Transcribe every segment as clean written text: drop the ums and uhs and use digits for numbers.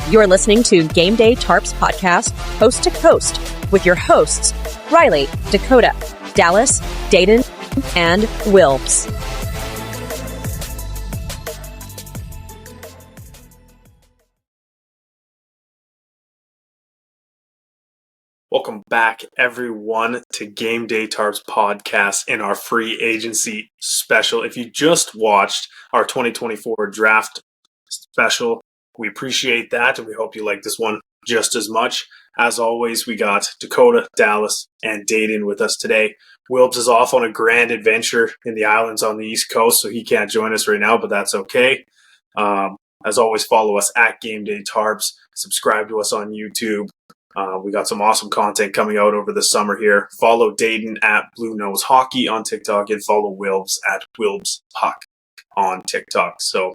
You're listening to Gameday Tarps podcast, coast to coast, with your hosts, Riley, Dakota, Dallas, Dayton, and Wilbs. Welcome back, everyone, to Gameday Tarps podcast in our free agency special. If you just watched our 2024 draft special, we appreciate that, and we hope you like this one just as much. As always, we got Dakota, Dallas, and Dayton with us today. Wilbs is off on a grand adventure in the islands on the East Coast, so he can't join us right now, but that's okay. As always, follow us at Gameday Tarps. Subscribe to us on YouTube. We got some awesome content coming out over the summer here. Follow Dayton at Blue Nose Hockey on TikTok and follow Wilbs at Wilbs Puck on TikTok. So,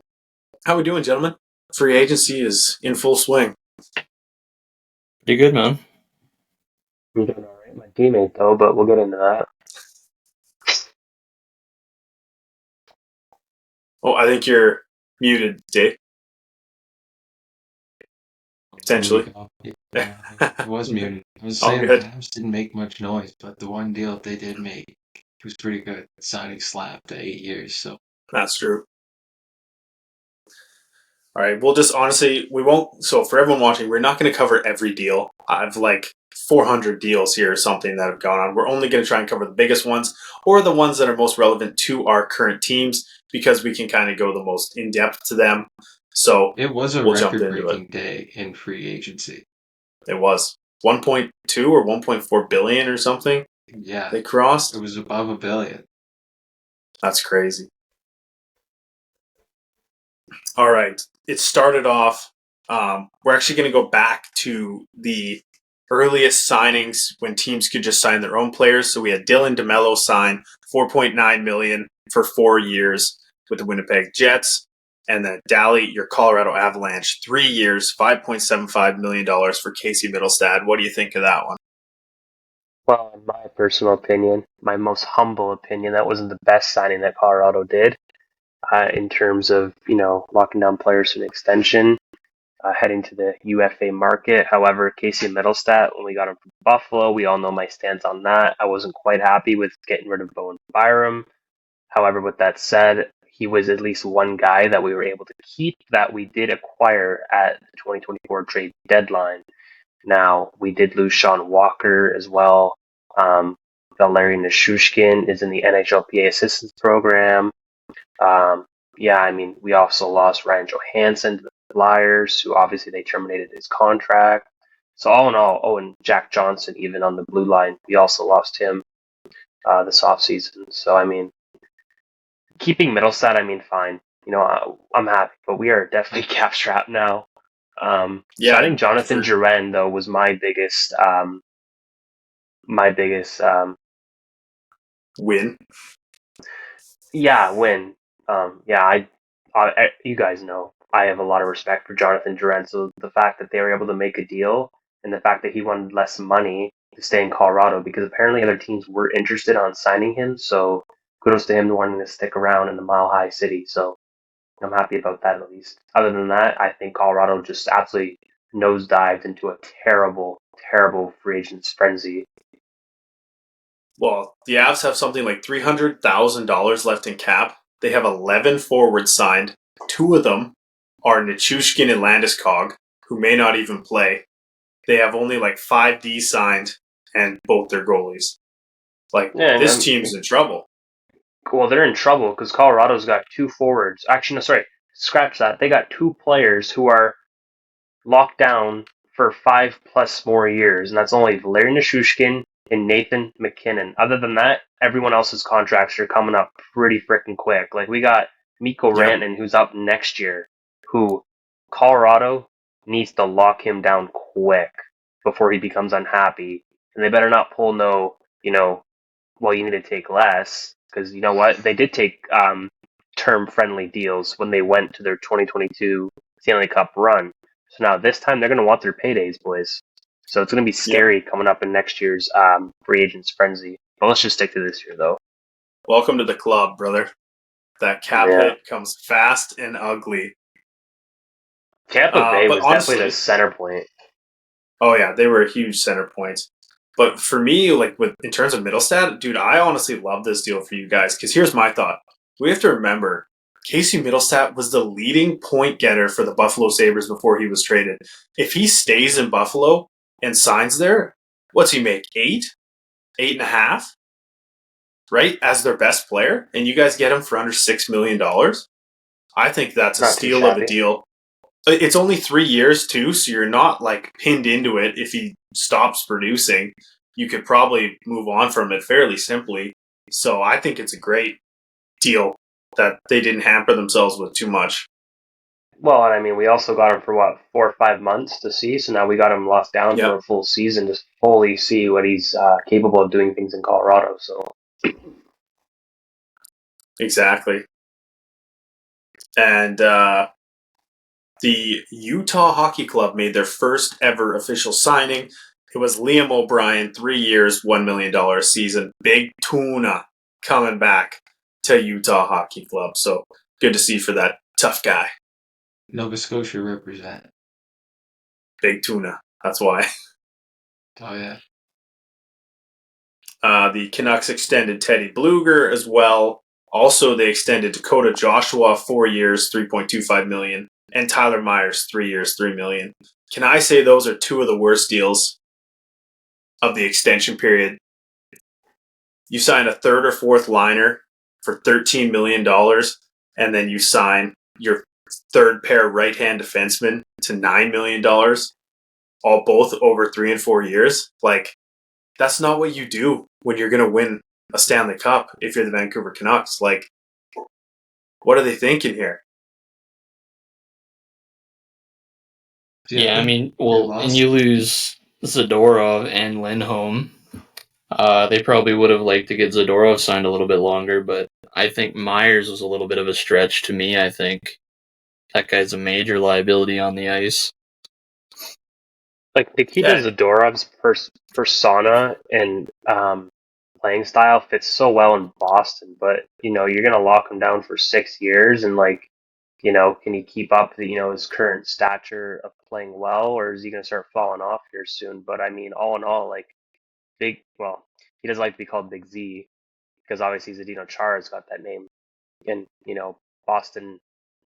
how we doing, gentlemen? Free agency is in full swing. Pretty good, man. I'm doing all right. My teammate, though, but we'll get into that. Oh, I think you're muted, Dave. Potentially. Yeah, I was muted. I was saying the Tarps didn't make much noise, but the one deal they did make was pretty good. Signing Slap to 8 years, so. That's true. All right, we'll just honestly, we won't. So for everyone watching, we're not going to cover every deal. I've like 400 deals here or something that have gone on. We're only going to try and cover the biggest ones or the ones that are most relevant to our current teams because we can kind of go the most in depth to them. So it was a record-breaking day in free agency. It was 1.2 or 1.4 billion or something. Yeah, they crossed. It was above $1 billion. That's crazy. All right, it started off. We're actually going to go back to the earliest signings when teams could just sign their own players. So we had Dylan DeMello sign $4.9 million for 4 years with the Winnipeg Jets. And then Dally, your Colorado Avalanche, 3 years, $5.75 million for Casey Middlestad. What do you think of that one? Well, in my personal opinion, my most humble opinion, that wasn't the best signing that Colorado did in terms of, locking down players for an extension, heading to the UFA market. However, Casey Middlestad, when we got him from Buffalo, we all know my stance on that. I wasn't quite happy with getting rid of Bowen Byram. However, with that said, he was at least one guy that we were able to keep that we did acquire at the 2024 trade deadline. Now, we did lose Sean Walker as well. Valeri Nishushkin is in the NHLPA assistance program. We also lost Ryan Johansson to the Flyers, who obviously they terminated his contract. So all in all, and Jack Johnson, even on the blue line, we also lost him this offseason. So, keeping Middlestad, fine. I'm happy, but we are definitely cap strapped now. So I think Jonathan Drouin, though, was my biggest win. Yeah, win. You guys know I have a lot of respect for Jonathan Drouin. So the fact that they were able to make a deal and the fact that he wanted less money to stay in Colorado, because apparently other teams were interested on signing him. So kudos to him wanting to stick around in the Mile High City. So I'm happy about that at least. Other than that, I think Colorado just absolutely nosedived into a terrible, terrible free agents frenzy. Well, the Avs have something like $300,000 left in cap. They have 11 forwards signed. 2 of them are Nichushkin and Landeskog, who may not even play. They have only like 5 D signed and both their goalies. This team's in trouble. Well, they're in trouble because Colorado's got 2 forwards. Actually, no, sorry. Scratch that. They got 2 players who are locked down for 5+ more years, and that's only Valeri Nishushkin and Nathan McKinnon. Other than that, everyone else's contracts are coming up pretty freaking quick. Like, we got Mikko Rantanen, who's up next year, who Colorado needs to lock him down quick before he becomes unhappy. And they better not pull you need to take less. Because you know what? They did take term-friendly deals when they went to their 2022 Stanley Cup run. So now this time they're going to want their paydays, boys. So it's going to be scary coming up in next year's free agents frenzy. But let's just stick to this year, though. Welcome to the club, brother. That cap hit comes fast and ugly. Tampa Bay But was honestly, definitely the center point. oh yeah, they were a huge center points. But for me, like in terms of Middlestat, dude, I honestly love this deal for you guys because here's my thought: we have to remember Casey Middlestat was the leading point getter for the Buffalo Sabres before he was traded. If he stays in Buffalo and signs there, what's he make? 8.5, right? As their best player, and you guys get him for under $6 million. I think that's a Not too steal of a shabby. deal. It's only 3 years too, so you're not like pinned into it. If he stops producing, you could probably move on from it fairly simply. So I think it's a great deal that they didn't hamper themselves with too much. Well, and I mean, we also got him for what 4 or 5 months to see. So now we got him locked down for Yep, a full season to fully see what he's capable of doing things in Colorado. So exactly. And the Utah Hockey Club made their first ever official signing. It was Liam O'Brien, 3 years, $1 million a season. Big tuna coming back to Utah Hockey Club. So good to see for that tough guy. Nova Scotia represent. Big tuna. That's why. Oh yeah. The Canucks extended Teddy Bluger as well. Also, they extended Dakota Joshua 4 years, $3.25 million, and Tyler Myers 3 years, $3 million. Can I say those are two of the worst deals of the extension period? You sign a third or fourth liner for $13 million, and then you sign your third pair right-hand defenseman to $9 million, all both over 3 and 4 years. Like, that's not what you do when you're going to win a Stanley Cup if you're the Vancouver Canucks. Like, what are they thinking here? Yeah, I mean, well, and you lose Zadorov and Lindholm. They probably would have liked to get Zadorov signed a little bit longer, but I think Myers was a little bit of a stretch to me. I think that guy's a major liability on the ice. like Nikita Zadorov's persona and playing style fits so well in Boston, but you're gonna lock him down for 6 years, and can he keep up his current stature of playing well, or is he gonna start falling off here soon? But I mean, all in all, like well, he doesn't like to be called Big Z because obviously Zdeno Chara's got that name, and Boston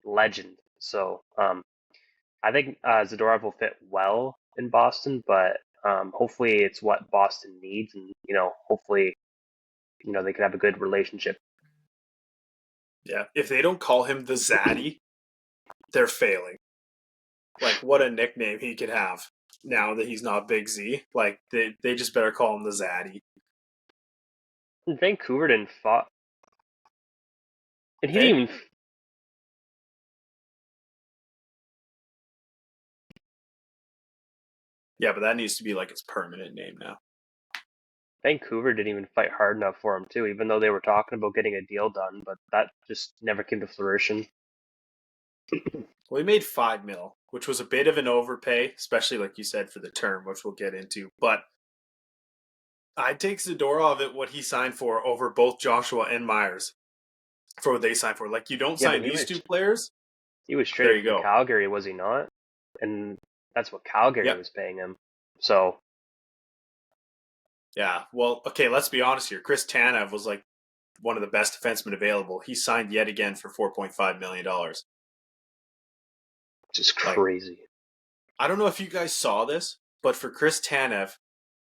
legend. So I think Zadorov will fit well in Boston, but hopefully it's what Boston needs, and hopefully they can have a good relationship. Yeah, if they don't call him the Zaddy, they're failing. Like, what a nickname he could have now that he's not Big Z. Like, they just better call him the Zaddy. Vancouver didn't fought, and he Hey? didn't even. Yeah, but that needs to be like its permanent name now. Vancouver didn't even fight hard enough for him too, even though they were talking about getting a deal done, but that just never came to fruition. Well, he made $5 million, which was a bit of an overpay, especially like you said for the term, which we'll get into. But I'd take Zadorov at what he signed for over both Joshua and Myers for what they signed for. Like, you don't sign these two players. He was There traded you from go. Calgary, was he not? And that's what Calgary was paying him. So yeah, well, okay, let's be honest here. Chris Tanev was like one of the best defensemen available. He signed yet again for $4.5 million. Just crazy. Like, I don't know if you guys saw this, but for Chris Tanev,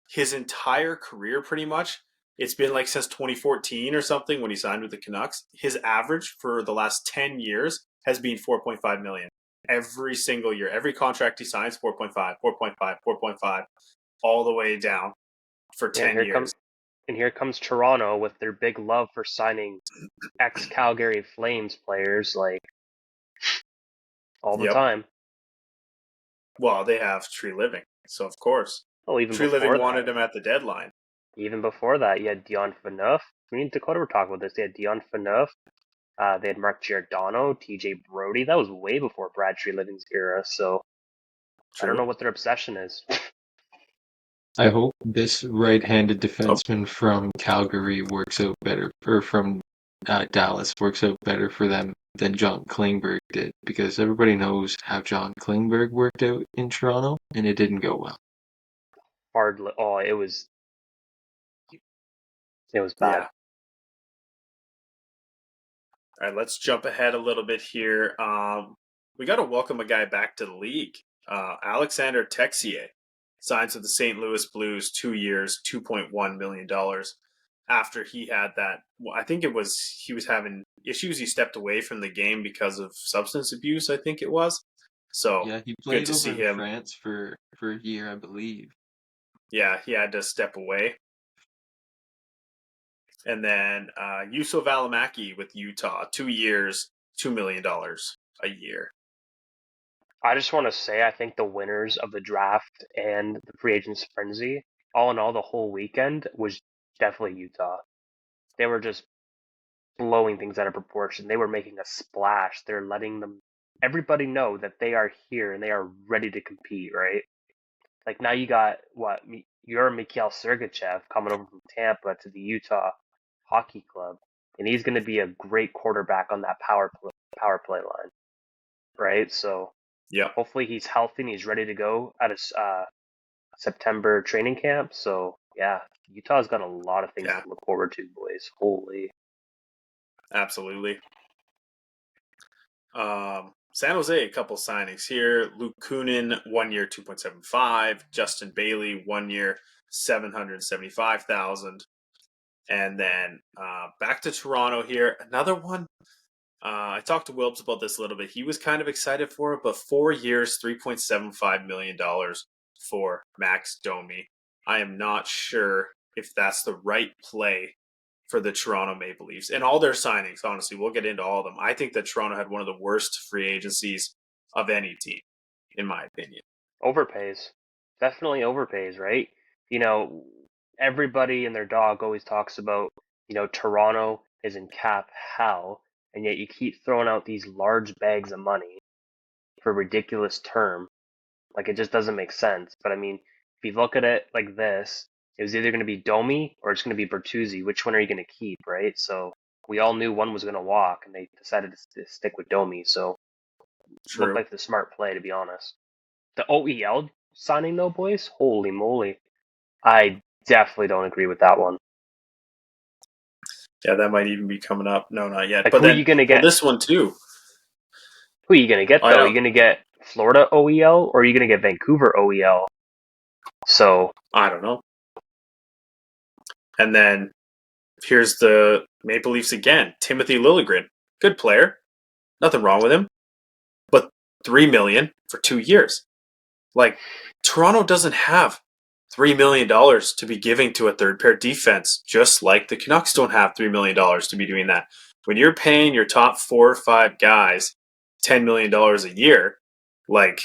his entire career pretty much, it's been like since 2014 or something when he signed with the Canucks, his average for the last 10 years has been 4.5 million. Every single year, every contract he signs, 4.5, 4.5, 4.5, all the way down for 10 years. And here comes Toronto with their big love for signing ex-Calgary Flames players, like, all the time. Well, they have Tree Living, so of course. Oh, even Tree before Living that, wanted him at the deadline. Even before that, you had Dion Phaneuf. Me and Dakota were talking about this. They had Dion Phaneuf. They had Mark Giordano, TJ Brody. That was way before Brad Tree Living's era, so I don't know what their obsession is. I hope this right-handed defenseman from Calgary works out better, or from Dallas works out better for them than John Klingberg did, because everybody knows how John Klingberg worked out in Toronto, and it didn't go well. It was bad. Yeah. All right, let's jump ahead a little bit here. We got to welcome a guy back to the league. Alexander Texier signs with the St. Louis Blues, 2 years, $2.1 million. After he had that, I think he was having issues. He stepped away from the game because of substance abuse, I think it was. So yeah, he played good to over see in him. France for a year, I believe. Yeah, he had to step away. And then Juuso Välimäki with Utah, 2 years, $2 million a year. I just want to say I think the winners of the draft and the free agents frenzy, all in all, the whole weekend was definitely Utah. They were just blowing things out of proportion. They were making a splash. They're letting everybody know that they are here and they are ready to compete, right? Like now you got you're Mikhail Sergachev coming over from Tampa to the Utah Hockey Club, and he's going to be a great quarterback on that power play line, right? So yeah, hopefully he's healthy and he's ready to go at his September training camp. So yeah, Utah's got a lot of things to look forward to, boys. Holy, absolutely. San Jose, a couple signings here. Luke Kunin, 1 year, 2.75. Justin Bailey, 1 year, $775,000. And then back to Toronto here. Another one. I talked to Wilbs about this a little bit. He was kind of excited for it, but 4 years, $3.75 million for Max Domi. I am not sure if that's the right play for the Toronto Maple Leafs. And all their signings, honestly, we'll get into all of them. I think that Toronto had one of the worst free agencies of any team, in my opinion. Overpays. Definitely overpays, right? You know, everybody and their dog always talks about, Toronto is in cap hell, and yet you keep throwing out these large bags of money for a ridiculous term. Like, it just doesn't make sense. But I mean, if you look at it like this, it was either going to be Domi or it's going to be Bertuzzi. Which one are you going to keep, right? So we all knew one was going to walk, and they decided to stick with Domi. So it looked like the smart play, to be honest. The OEL signing, though, boys, holy moly. I definitely don't agree with that one. Yeah, that might even be coming up. No, not yet. Like, but who are you going to get? This one, too. Who are you going to get, though? Are you going to get Florida OEL or are you going to get Vancouver OEL? So I don't know. And then here's the Maple Leafs again. Timothy Liljegren, good player, nothing wrong with him, but $3 million for 2 years. Like Toronto doesn't have $3 million to be giving to a third pair defense, just like the Canucks don't have $3 million to be doing that. When you're paying your top 4 or 5 guys $10 million a year, like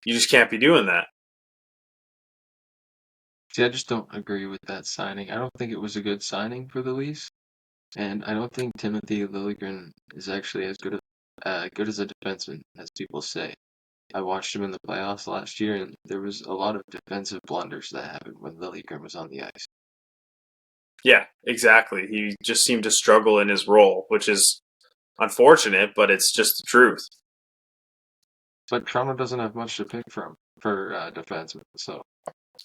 you just can't be doing that. See, I just don't agree with that signing. I don't think it was a good signing for the Leafs, and I don't think Timothy Liljegren is actually as good as a defenseman as people say. I watched him in the playoffs last year, and there was a lot of defensive blunders that happened when Liljegren was on the ice. Yeah, exactly. He just seemed to struggle in his role, which is unfortunate, but it's just the truth. But Toronto doesn't have much to pick from for defensemen, so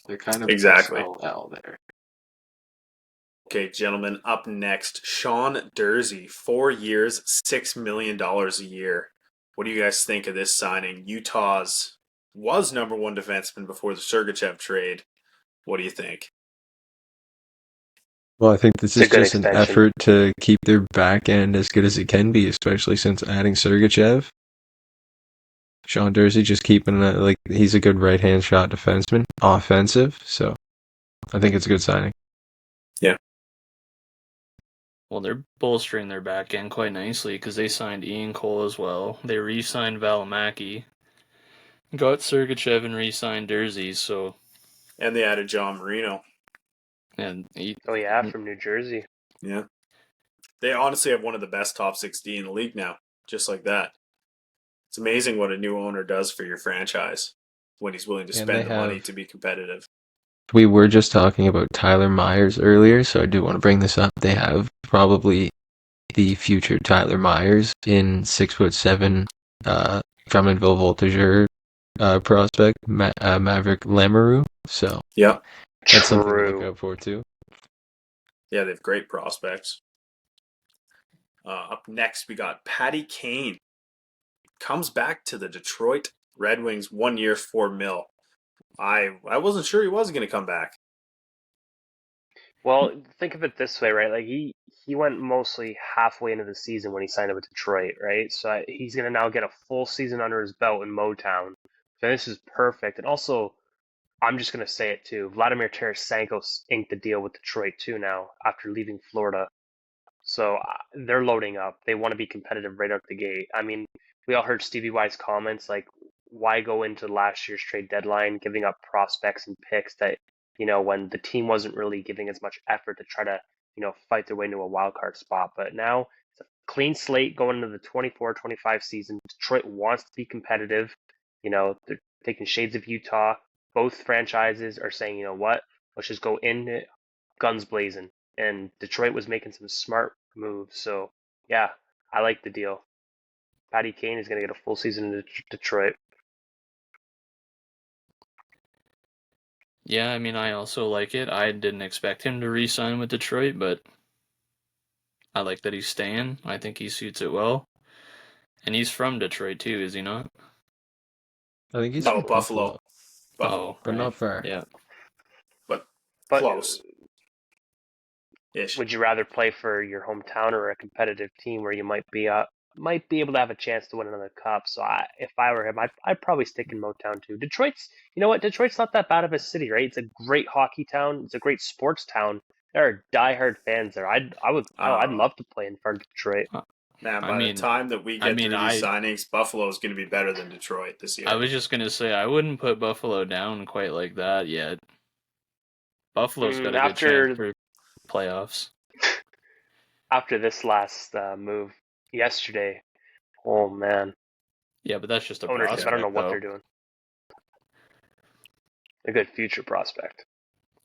they're kind of exactly SLL there. Okay, gentlemen, up next, Sean Durzi, 4 years, $6 million a year. What do you guys think of this signing? Utah's was number 1 defenseman before the Sergachev trade. What do you think? Well, I think this is just an effort to keep their back end as good as it can be, especially since adding Sergachev. Sean Durzi just keeping he's a good right-hand shot defenseman, offensive, so I think it's a good signing. Yeah. Well, they're bolstering their back end quite nicely because they signed Ian Cole as well. They re-signed Välimäki, got Sergachev and re-signed Durzi, so... And they added John Marino. And from New Jersey. Yeah. They honestly have one of the best top 6D in the league now, just like that. It's amazing what a new owner does for your franchise when he's willing to spend the money to be competitive. We were just talking about Tyler Myers earlier, so I do want to bring this up. They have probably the future Tyler Myers in 6'7", Drummondville Voltigeur prospect, Maverick Lamoureux. So yeah, that's something to look True. out for too. yeah, they have great prospects. Up next, we got Patty Kane. Comes back to the Detroit Red Wings 1 year, $4 million. I wasn't sure he was going to come back. Well, think of it this way, right? Like he went mostly halfway into the season when he signed up with Detroit, right? So he's gonna now get a full season under his belt in Motown. So this is perfect. And also, I'm just gonna say it too. Vladimir Tarasenko inked the deal with Detroit too now after leaving Florida. So they're loading up. They want to be competitive right out the gate. I mean, we all heard Stevie Y's comments like, why go into last year's trade deadline giving up prospects and picks that, when the team wasn't really giving as much effort to try to, fight their way into a wild card spot. But now it's a clean slate going into the 24-25 season. Detroit wants to be competitive. They're taking shades of Utah. Both franchises are saying, you know what, let's just go in guns blazing. And Detroit was making some smart moves. So, yeah, I like the deal. Patty Kane is going to get a full season in Detroit. Yeah, I mean, I also like it. I didn't expect him to re-sign with Detroit, but I like that he's staying. I think he suits it well. And he's from Detroit too, is he not? I think he's No, from Buffalo, Buffalo, but right. not far. Yeah. but But close. Ish. would you rather play for your hometown or a competitive team where you might be able to have a chance to win another cup? So if I were him, I'd probably stick in Motown too. You know what? Detroit's not that bad of a city, right? It's a great hockey town. It's a great sports town. There are diehard fans there. I'd love to play in front of Detroit. Man, I by the mean, time that we get through these I signings, Buffalo is going to be better than Detroit this year. I was just gonna say I wouldn't put Buffalo down quite like that yet. Buffalo's got a good chance for playoffs. After this last move yesterday, oh man, Yeah, but that's just a ownership. I don't know prospect, what though. they're doing. A good future prospect.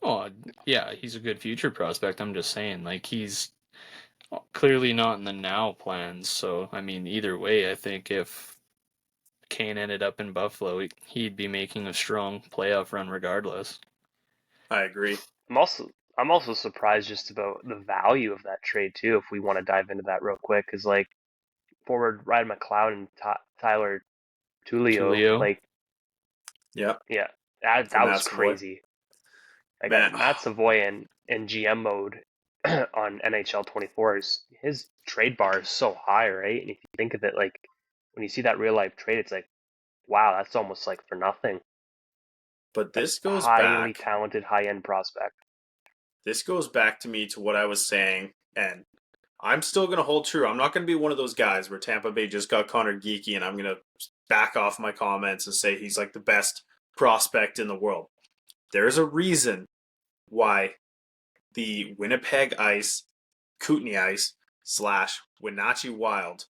Oh, yeah, he's a good future prospect. I'm just saying, like, he's clearly not in the now plans. So, I mean, either way, I think if Kane ended up in Buffalo, he'd be making a strong playoff run regardless. I agree. I'm also surprised just about the value of that trade too. If we want to dive into that real quick, because like forward Ryan McLeod and Tyler Tullio, like Yep. yeah, that For was Matt Savoy. crazy. Like Man. Matt Savoy in GM mode on NHL 24 his trade bar is so high, right? And if you think of it, like when you see that real life trade, it's like, wow, that's almost like for nothing. But this goes Highly back. talented, high end prospect. This goes back to me to what I was saying, and I'm still going to hold true. I'm not going to be one of those guys where Tampa Bay just got Connor Geeky and I'm going to back off my comments and say he's like the best prospect in the world. There's a reason why the Winnipeg Ice, Kootenay Ice / Wenatchee Wild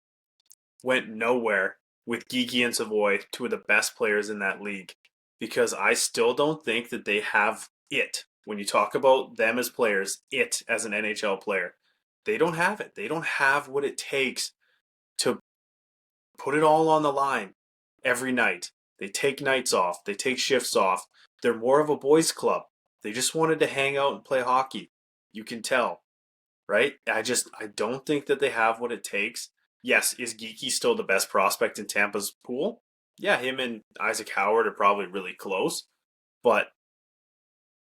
went nowhere with Geeky and Savoy, two of the best players in that league, because I still don't think that they have it. When you talk about them as players, it as an NHL player, they don't have it. They don't have what it takes to put it all on the line every night. They take nights off. They take shifts off. They're more of a boys club. They just wanted to hang out and play hockey. You can tell, right? I don't think that they have what it takes. Yes, is Geeky still the best prospect in Tampa's pool? Yeah, him and Isaac Howard are probably really close, but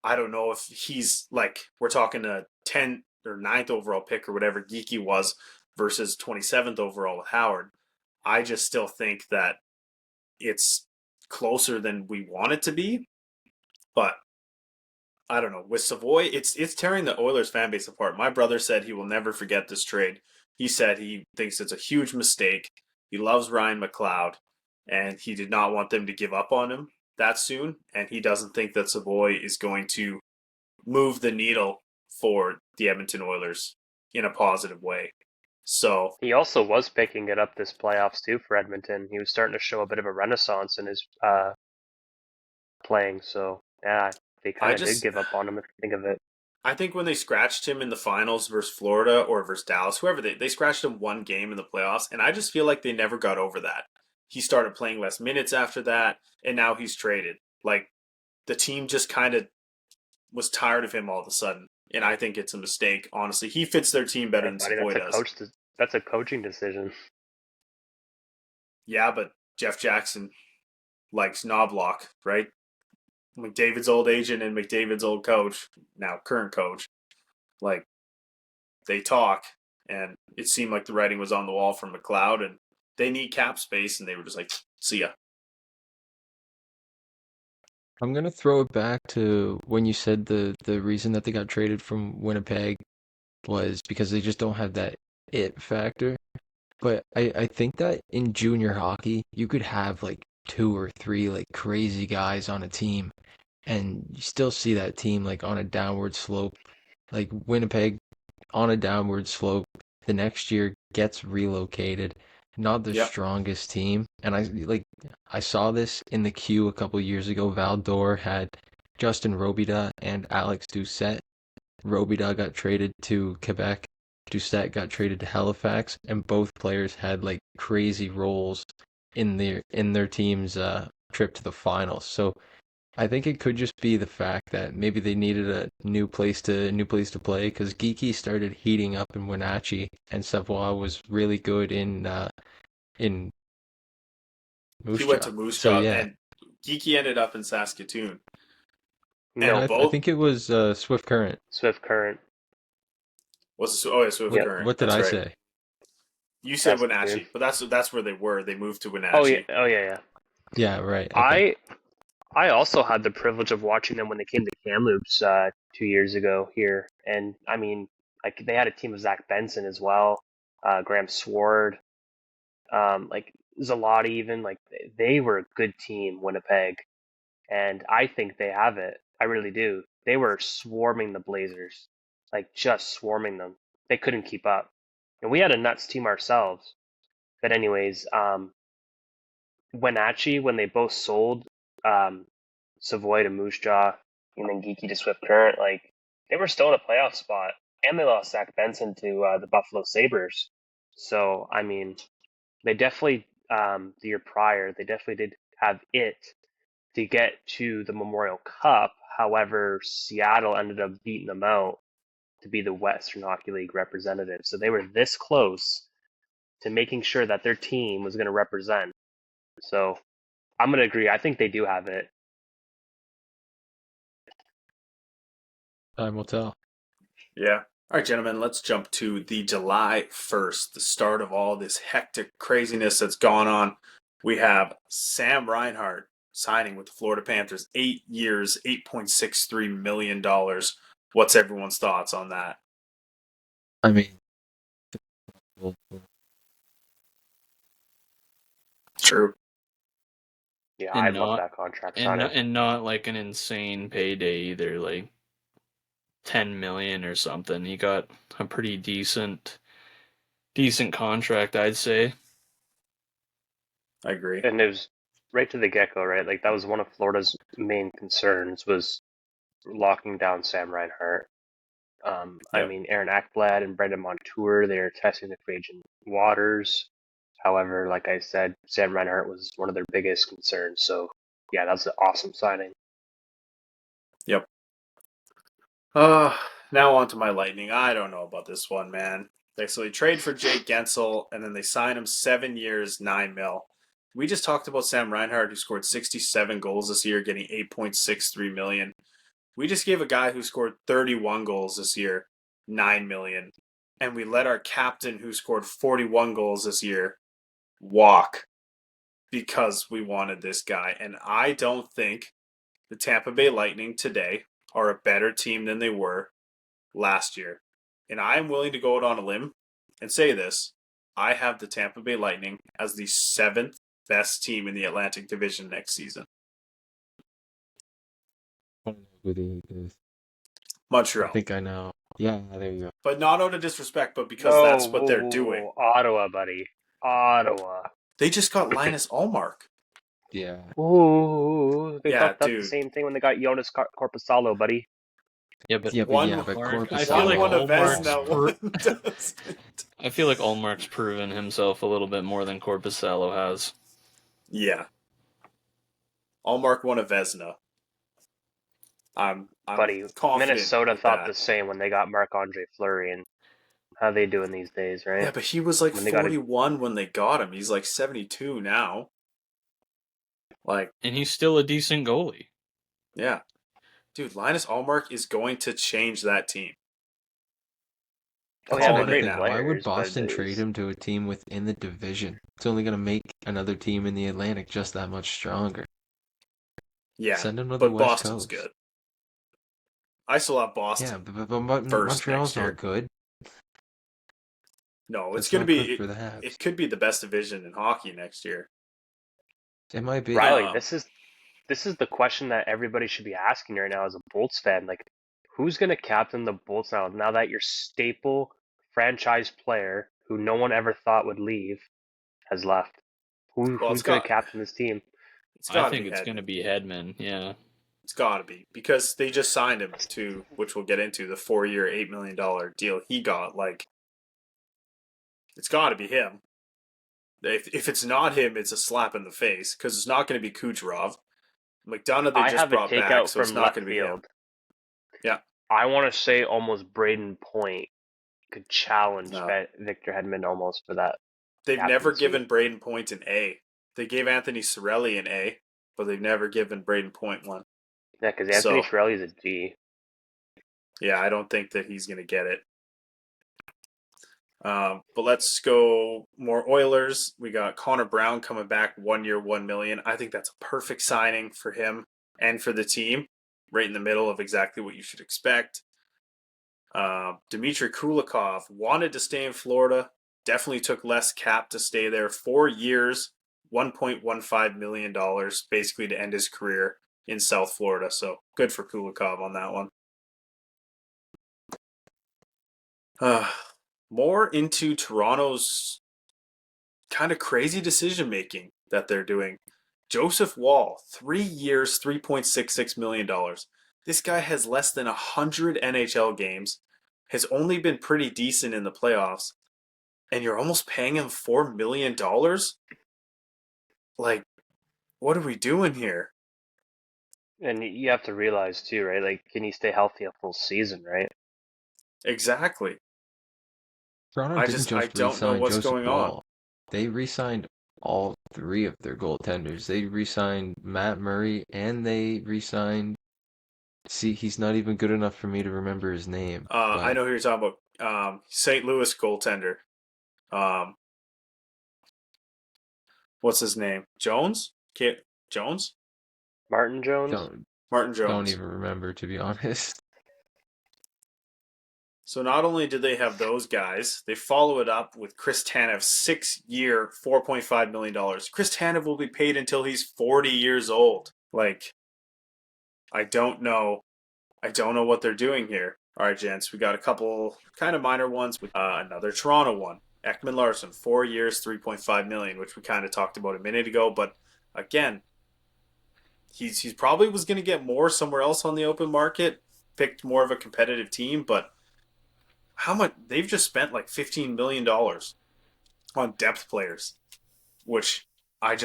I don't know if he's like, we're talking a 10th or 9th overall pick or whatever Geeky was versus 27th overall with Howard. I just still think that it's closer than we want it to be, but I don't know. With Savoy, it's tearing the Oilers fan base apart. My brother said he will never forget this trade. He said he thinks it's a huge mistake. He loves Ryan McLeod, and he did not want them to give up on him that soon, and he doesn't think that Savoy is going to move the needle for the Edmonton Oilers in a positive way. So He also was picking it up this playoffs too for Edmonton. He was starting to show a bit of a renaissance in his playing. So yeah, they kind of did give up on him if you think of it. I think when they scratched him in the finals versus Florida or versus Dallas, whoever they scratched him one game in the playoffs, and I just feel like they never got over that. He started playing less minutes after that, and now he's traded. Like, the team just kind of was tired of him all of a sudden, and I think it's a mistake. Honestly, he fits their team better than Buddy, Savoy does. That's a coaching decision. Yeah, but Jeff Jackson likes Knobloch, right? McDavid's old agent and McDavid's old coach, now current coach, like, they talk, and it seemed like the writing was on the wall from McLeod, and they need cap space, and they were just like, see ya. I'm gonna throw it back to when you said the reason that they got traded from Winnipeg was because they just don't have that it factor. But I think that in junior hockey, you could have like two or three like crazy guys on a team, and you still see that team like on a downward slope. Like Winnipeg on a downward slope. The next year gets relocated. Not the Yep. strongest team. And I saw this in the queue a couple years ago. Val d'Or had Justin Robida and Alex Doucette. Robida got traded to Quebec. Doucette got traded to Halifax, and both players had like crazy roles in their team's trip to the finals. So I think it could just be the fact that maybe they needed a new place to play because Geeky started heating up in Wenatchee, and Savoie was really good in Moose He went Jaw. to Moose So Jaw, yeah, and Geeky ended up in Saskatoon. No, And I think it was Swift Current. Swift Current. Swift What, Current. what did That's I right. say? You said Saskatoon. Wenatchee, but that's where they were. They moved to Oh Wenatchee. yeah. Yeah, right. Okay. I also had the privilege of watching them when they came to Kamloops 2 years ago here, and I mean, like they had a team of Zach Benson as well, Graham Sword, like Zalotti even. Like they were a good team, Winnipeg, and I think they have it. I really do. They were swarming the Blazers, like just swarming them. They couldn't keep up, and we had a nuts team ourselves. But anyways, Wenatchee when they both sold um, Savoy to Moose Jaw and then Geeky to Swift Current, like they were still in a playoff spot, and they lost Zach Benson to the Buffalo Sabres. So I mean, they definitely the year prior they definitely did have it to get to the Memorial Cup. However, Seattle ended up beating them out to be the Western Hockey League representative. So they were this close to making sure that their team was going to represent. So I'm going to agree. I think they do have it. Time will tell. Yeah. All right, gentlemen, let's jump to the July 1st, the start of all this hectic craziness that's gone on. We have Sam Reinhart signing with the Florida Panthers, 8 years, $8.63 million. What's everyone's thoughts on that? I mean, True. Yeah, And I love not- that contract And signing. and not like an insane payday either, like 10 million or something. He got a pretty decent contract, I'd say. I agree. And it was right to the get-go, right? Like that was one of Florida's main concerns was locking down Sam Reinhart. I Yep. mean, Aaron Ekblad and Brendan Montour, they're testing the free agent waters. However, like I said, Sam Reinhart was one of their biggest concerns. So, yeah, that's an awesome signing. Yep. Now on to my Lightning. I don't know about this one, man. So they trade for Jake Gensel, and then they sign him 7 years, $9 million. We just talked about Sam Reinhart, who scored 67 goals this year, getting $8.63 million. We just gave a guy who scored 31 goals this year, $9 million. And we let our captain, who scored 41 goals this year, walk because we wanted this guy. And I don't think the Tampa Bay Lightning today are a better team than they were last year. And I am willing to go out on a limb and say this. I have the Tampa Bay Lightning as the 7th best team in the Atlantic Division next season. Montreal. I think I know. Yeah, there you go. But not out of disrespect, but because that's what they're doing. Ottawa, buddy. Ottawa. They just got Linus Allmark. Yeah. Ooh, they Yeah, thought that's dude. the same thing when they got Jonas Corposalo, buddy. Yeah, but but Allmark, I feel Korpisalo. like one of Allmark's Vezina, one doesn't. I feel like Allmark's proven himself a little bit more than Korpisalo has. Yeah. Allmark won a Vezina. I'm Buddy, confident Minnesota with thought that. the same when they got Marc-Andre Fleury, and how they doing these days, right? Yeah, but he was like When they 41 when they got him. He's like 72 now. Like, And he's still a decent goalie. yeah. Dude, Linus Allmark is going to change that team. Oh, yeah, Call they're it great now. Why would players, but Boston trade him to a team within the division? It's only going to make another team in the Atlantic just that much stronger. Yeah, Send him to the but West Boston's Coast. good. I still have Boston. Yeah, but first Montreal's next year. not good. No, it's That's going to not be. good for the Habs. It could be the best division in hockey next year. It might be. Riley, this is the question that everybody should be asking right now as a Bolts fan. Like, who's going to captain the Bolts now that your staple franchise player, who no one ever thought would leave, has left? Who's going to captain this team? I think it's going to be Hedman, yeah. It's got to be, because they just signed him to, which we'll get into, the 4-year, $8 million deal he got. Like, it's got to be him. If it's not him, it's a slap in the face, because it's not going to be Kucherov. McDonough they just brought back, so it's not going to be him. Yeah. I want to say almost Braden Point could challenge Victor Hedman almost for that. They've never given Braden Point an A. They gave Anthony Cirelli an A, but they've never given Braden Point one. Yeah, because Anthony Cirelli is a G. Yeah, I don't think that he's going to get it. But let's go more Oilers. We got Connor Brown coming back 1 year, $1 million. I think that's a perfect signing for him and for the team. Right in the middle of exactly what you should expect. Dmitry Kulikov wanted to stay in Florida. Definitely took less cap to stay there. 4 years, $1.15 million, basically to end his career in South Florida. So good for Kulikov on that one. More into Toronto's kind of crazy decision making that they're doing. Joseph Wall, 3 years, $3.66 million. This guy has less than 100 NHL games, has only been pretty decent in the playoffs, and you're almost paying him $4 million? Like, what are we doing here? And you have to realize too, right? Like, can he stay healthy a full season, right? Exactly. Toronto I don't know what's going on. They re-signed all three of their goaltenders. They re-signed Matt Murray, and they re-signed... See, he's not even good enough for me to remember his name. I know who you're talking about. St. Louis goaltender. What's his name? Jones? Jones? Martin Jones? Martin Jones. Don't even remember, to be honest. So not only did they have those guys, they follow it up with Chris Tanev, 6 year, $4.5 million. Chris Tanev will be paid until he's 40 years old. Like, I don't know what they're doing here. All right, gents, we got a couple kind of minor ones with another Toronto one. Ekman Larson, 4 years, $3.5 million, which we kind of talked about a minute ago. But again, he's probably was going to get more somewhere else on the open market, picked more of a competitive team, but how much they've just spent like $15 million on depth players, which I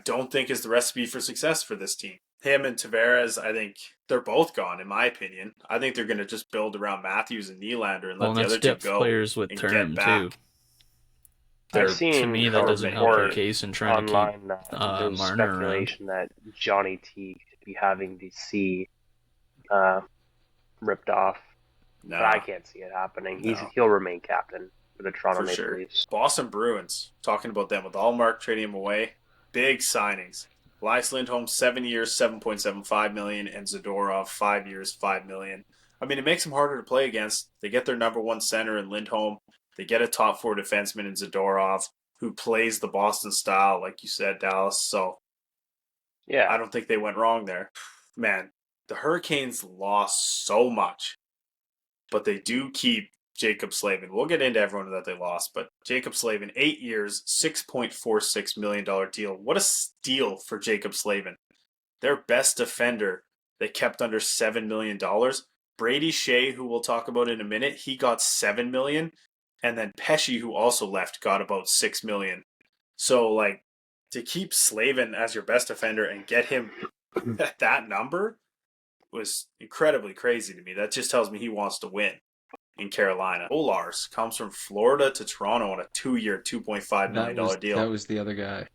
don't think is the recipe for success for this team. Him and Tavares, I think they're both gone, in my opinion. I think they're going to just build around Matthews and Nylander and let the other two go. Players with term too. I've seen to me, that doesn't help your case in trying online to keep there's Marner speculation that Johnny T could be having the C ripped off. No. But I can't see it happening. He'll remain captain for the Toronto Maple Leafs. Boston Bruins, talking about them with Allmark trading him away. Big signings. Elias Lindholm, 7 years, $7.75 million, and Zadorov, 5 years, $5 million. I mean, it makes them harder to play against. They get their number one center in Lindholm. They get a top four defenseman in Zadorov, who plays the Boston style, like you said, Dallas. So, yeah, I don't think they went wrong there. Man, the Hurricanes lost so much, but they do keep Jacob Slavin. We'll get into everyone that they lost, but Jacob Slavin, 8 years, $6.46 million deal. What a steal for Jacob Slavin. Their best defender they kept under $7 million. Brady Shea, who we'll talk about in a minute, he got $7 million, and then Pesci, who also left, got about $6 million. So, like, to keep Slavin as your best defender and get him at that number was incredibly crazy to me. That just tells me he wants to win in Carolina. Stolarz comes from Florida to Toronto on a 2-year, $2.5 million deal. That was the other guy.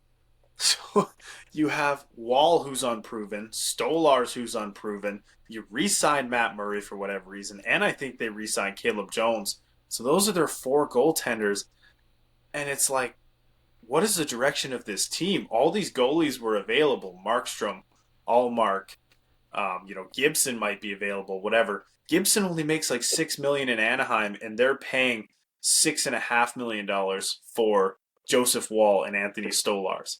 So you have Wall, who's unproven, Stolarz, who's unproven. You re-signed Matt Murray for whatever reason, and I think they re-signed Caleb Jones. So those are their 4 goaltenders. And it's like, what is the direction of this team? All these goalies were available. Markstrom, Allmark, Gibson might be available, whatever. Gibson only makes like $6 million in Anaheim, and they're paying $6.5 million for Joseph Wall and Anthony Stolarz.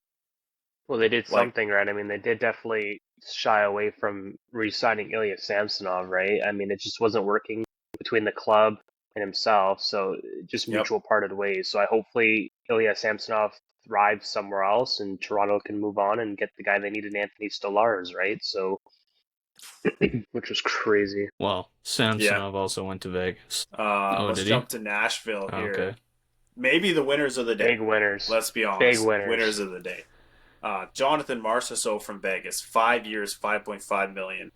Well, they did something right. I mean, they did definitely shy away from re-signing Ilya Samsonov, right? I mean, it just wasn't working between the club and himself, so just mutual parted ways. So hopefully Ilya Samsonov thrives somewhere else, and Toronto can move on and get the guy they needed, Anthony Stolarz, right? So, which was crazy. Well, Samsonov also went to Vegas. Let's jump to Nashville here. Okay. Maybe the winners of the day. Big winners. Let's be honest. Big winners. Winners of the day. Jonathan Marchessault from Vegas, 5 years, $5.5 million.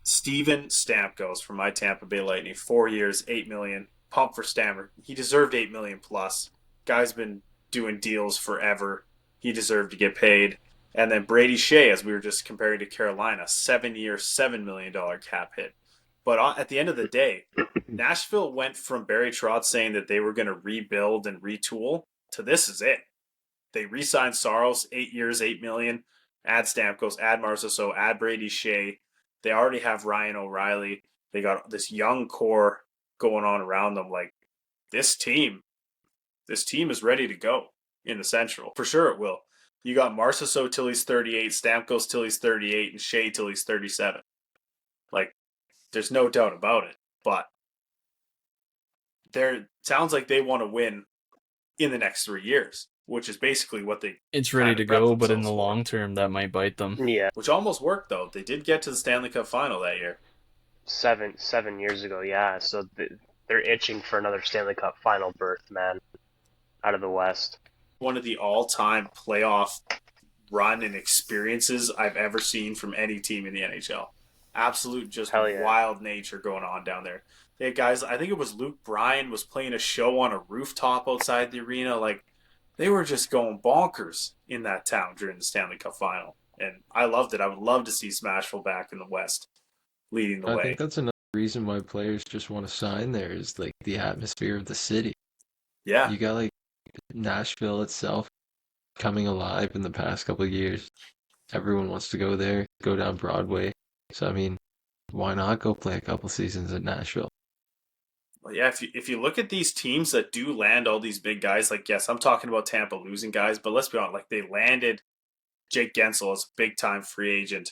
Steven Stamkos from my Tampa Bay Lightning, 4 years, $8 million. Pump for Stammer. He deserved $8 million plus. Guy's been doing deals forever. He deserved to get paid. And then Brady Shea, as we were just comparing to Carolina, 7 year, $7 million cap hit. But at the end of the day, Nashville went from Barry Trotz saying that they were going to rebuild and retool to this is it. They re-signed Saros, 8 years, $8 million. Add Stamkos, add Marchessault, add Brady Shea. They already have Ryan O'Reilly. They got this young core going on around them. Like, this team is ready to go in the Central. For sure it will. You got Marchessault till he's 38, Stamkos till he's 38, and Shea till he's 37. Like, there's no doubt about it. But sounds like they want to win in the next 3 years, which is basically what they... It's ready to go, but in the long term, that might bite them. Yeah. Which almost worked, though. They did get to the Stanley Cup final that year. 7 years ago, yeah. So they're itching for another Stanley Cup final berth, man, out of the West. One of the all-time playoff run and experiences I've ever seen from any team in the NHL. Absolute just wild nature going on down there. They had guys, I think it was Luke Bryan was playing a show on a rooftop outside the arena. Like, they were just going bonkers in that town during the Stanley Cup final. And I loved it. I would love to see Smashville back in the West leading the way. I think that's another reason why players just want to sign there is like the atmosphere of the city. Yeah. You got like Nashville itself coming alive in the past couple of years. Everyone wants to go there, go down Broadway. So, I mean, why not go play a couple seasons at Nashville? Well, yeah, if you look at these teams that do land all these big guys, like, yes, I'm talking about Tampa losing guys, but let's be honest, like, they landed Jake Gensel as a big-time free agent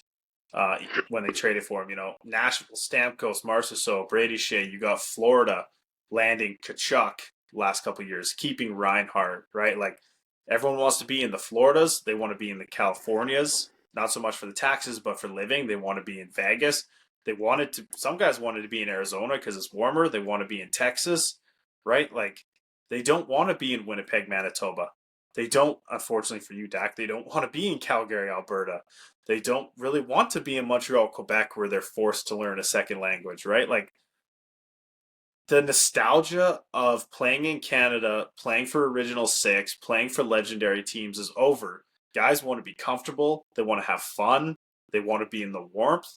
when they traded for him. You know, Nashville, Stamkos, Marchessault, Brady Shea. You got Florida landing Tkachuk last couple of years, keeping Reinhart, right? Like, everyone wants to be in the Floridas. They want to be in the Californias, not so much for the taxes, but for living. They want to be in Vegas. Some guys wanted to be in Arizona because it's warmer. They want to be in Texas, right? Like, they don't want to be in Winnipeg, Manitoba. They don't, unfortunately for you, Dak, they don't want to be in Calgary, Alberta. They don't really want to be in Montreal, Quebec, where they're forced to learn a second language, right? Like, the nostalgia of playing in Canada, playing for Original Six, playing for legendary teams is over. Guys want to be comfortable. They want to have fun. They want to be in the warmth.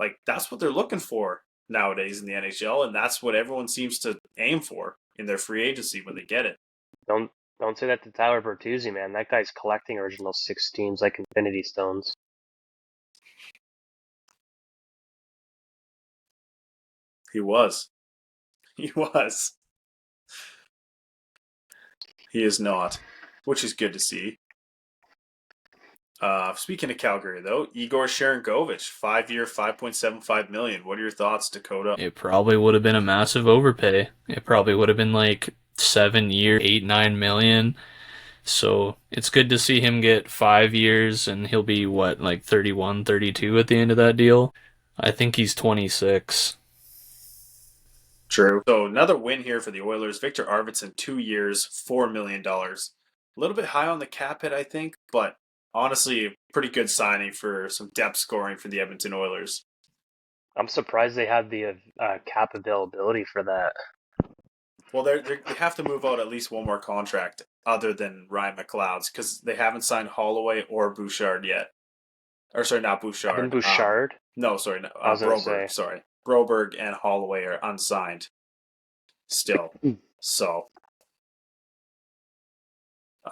Like, that's what they're looking for nowadays in the NHL, and that's what everyone seems to aim for in their free agency when they get it. Don't say that to Tyler Bertuzzi, man. That guy's collecting Original Six teams like Infinity Stones. He was. He is not, which is good to see. Speaking of Calgary, though, Igor Sharangovich, 5 year, $5.75 million. What are your thoughts, Dakota? It probably would have been a massive overpay. It probably would have been like 7 years, $8-9 million. So it's good to see him get 5 years, and he'll be, like 31, 32 at the end of that deal? I think he's 26. True. So another win here for the Oilers. Victor Arvidsson, 2 years, $4 million. A little bit high on the cap hit, I think, but honestly, a pretty good signing for some depth scoring for the Edmonton Oilers. I'm surprised they had the cap availability for that. Well, they have to move out at least one more contract other than Ryan McLeod's because they haven't signed Holloway or Bouchard yet. Or sorry, not Bouchard. Evan Bouchard? No, sorry, I was gonna Broberg. say. Sorry, Broberg and Holloway are unsigned still. So,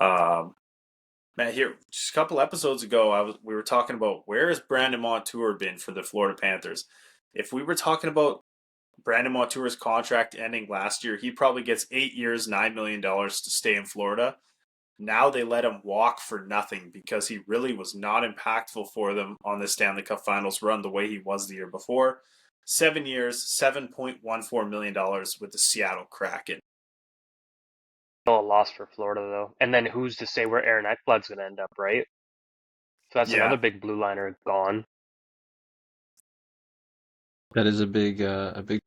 man, here just a couple episodes ago, we were talking about where has Brandon Montour been for the Florida Panthers. If we were talking about Brandon Montour's contract ending last year, he probably gets 8 years, $9 million to stay in Florida. Now they let him walk for nothing because he really was not impactful for them on the Stanley Cup Finals run the way he was the year before. 7 years, $7.14 million with the Seattle Kraken. Still a loss for Florida, though. And then who's to say where Aaron Ekblad's going to end up, right? So that's another big blue liner gone. That is a big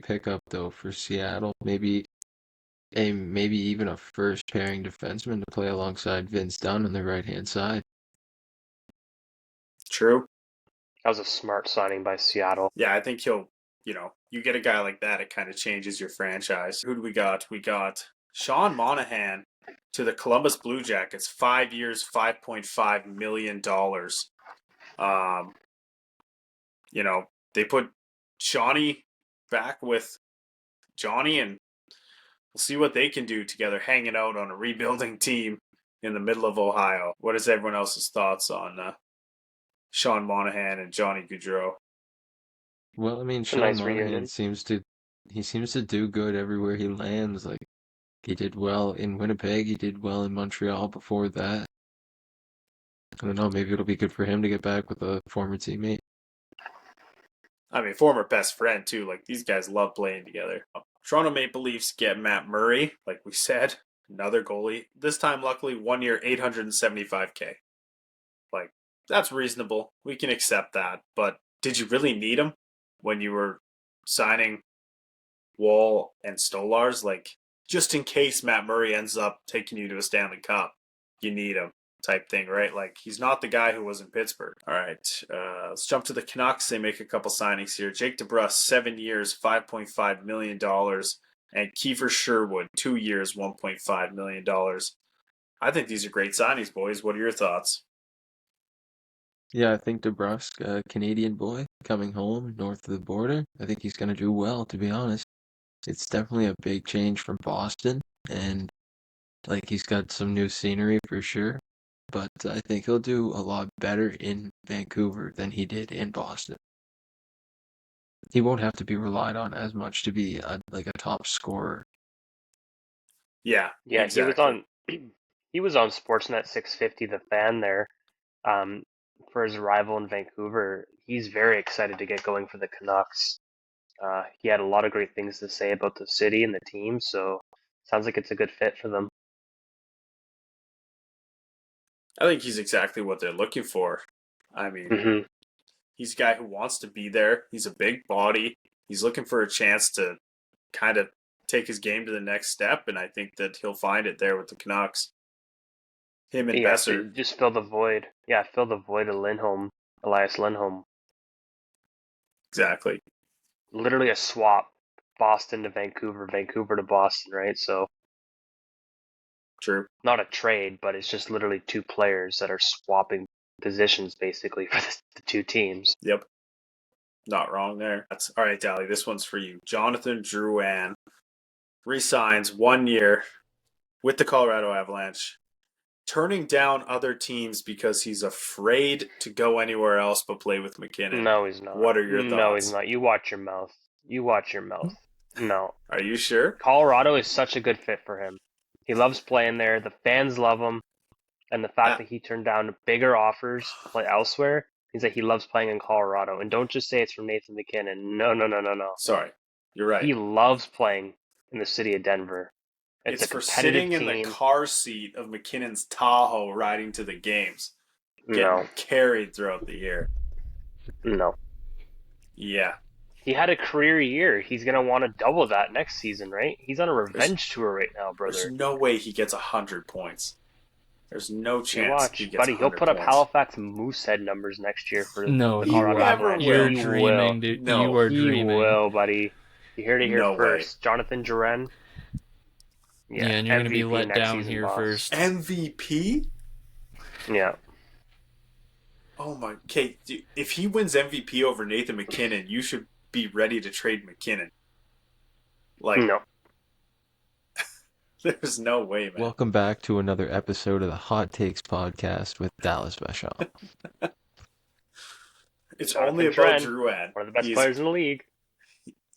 pickup though for Seattle. Maybe even a first pairing defenseman to play alongside Vince Dunn on the right hand side. True. That was a smart signing by Seattle. Yeah, I think he'll, you get a guy like that, it kind of changes your franchise. Who do we got? We got Sean Monahan to the Columbus Blue Jackets, 5 years, $5.5 million. They put Shawnee back with Johnny, and we'll see what they can do together, hanging out on a rebuilding team in the middle of Ohio. What is everyone else's thoughts on Sean Monahan and Johnny Gaudreau? Well, I mean, Sean Monahan seems to do good everywhere he lands. Like, he did well in Winnipeg, he did well in Montreal before that. I don't know, maybe it'll be good for him to get back with a former teammate. I mean, former best friend, too. Like, these guys love playing together. Toronto Maple Leafs get Matt Murray, like we said, another goalie. This time, luckily, 1 year, $875K. Like, that's reasonable. We can accept that. But did you really need him when you were signing Wall and Stolars? Like, just in case Matt Murray ends up taking you to a Stanley Cup, you need him. Type thing, right? Like, he's not the guy who was in Pittsburgh. All right, let's jump to the Canucks. They make a couple signings here. Jake DeBrusk, 7 years, $5.5 million. And Kiefer Sherwood, 2 years, $1.5 million. I think these are great signings, boys. What are your thoughts? Yeah, I think DeBrusk, a Canadian boy coming home north of the border, I think he's going to do well, to be honest. It's definitely a big change from Boston, and like, he's got some new scenery for sure. But I think he'll do a lot better in Vancouver than he did in Boston. He won't have to be relied on as much to be a top scorer. Yeah, exactly. He was on Sportsnet 650, The Fan there, for his arrival in Vancouver. He's very excited to get going for the Canucks. He had a lot of great things to say about the city and the team, so sounds like it's a good fit for them. I think he's exactly what they're looking for. I mean, he's a guy who wants to be there. He's a big body. He's looking for a chance to kind of take his game to the next step, and I think that he'll find it there with the Canucks. Him and Besser. Just fill the void. Yeah, fill the void of Elias Lindholm. Exactly. Literally a swap. Boston to Vancouver, Vancouver to Boston, right? So true. Not a trade, but it's just literally two players that are swapping positions basically for the two teams. Yep. Not wrong there. All right, Dally, this one's for you. Jonathan Drouin resigns 1 year with the Colorado Avalanche, turning down other teams because he's afraid to go anywhere else but play with McKinnon. No, he's not. What are your thoughts? No, he's not. You watch your mouth. No. Are you sure? Colorado is such a good fit for him. He loves playing there. The fans love him. And the fact that he turned down bigger offers to play elsewhere means that he loves playing in Colorado. And don't just say it's from Nathan McKinnon. No. Sorry. You're right. He loves playing in the city of Denver. It's for sitting in the car seat of McKinnon's Tahoe riding to the games. Getting carried throughout the year. No. Yeah. He had a career year. He's going to want to double that next season, right? He's on a revenge tour right now, brother. There's no way he gets 100 points. There's no chance You watch, he gets buddy. 100 He'll put up points. Halifax Moosehead numbers next year for No, the he Colorado never Avalanche. You're will. dreaming, dude. No. You are He dreaming. will, buddy. You heard it here No first. Jonathan Duran. Yeah, and you're going to be MVP let next down season, here boss. first. MVP? Yeah. Oh my. Okay, if he wins MVP over Nathan McKinnon, you should be ready to trade McKinnon. Like, No. there's no way, man. Welcome back to another episode of the Hot Takes podcast with Dallas Vachon. It's Jonathan only about Duran, Drouin. One of the best players in the league.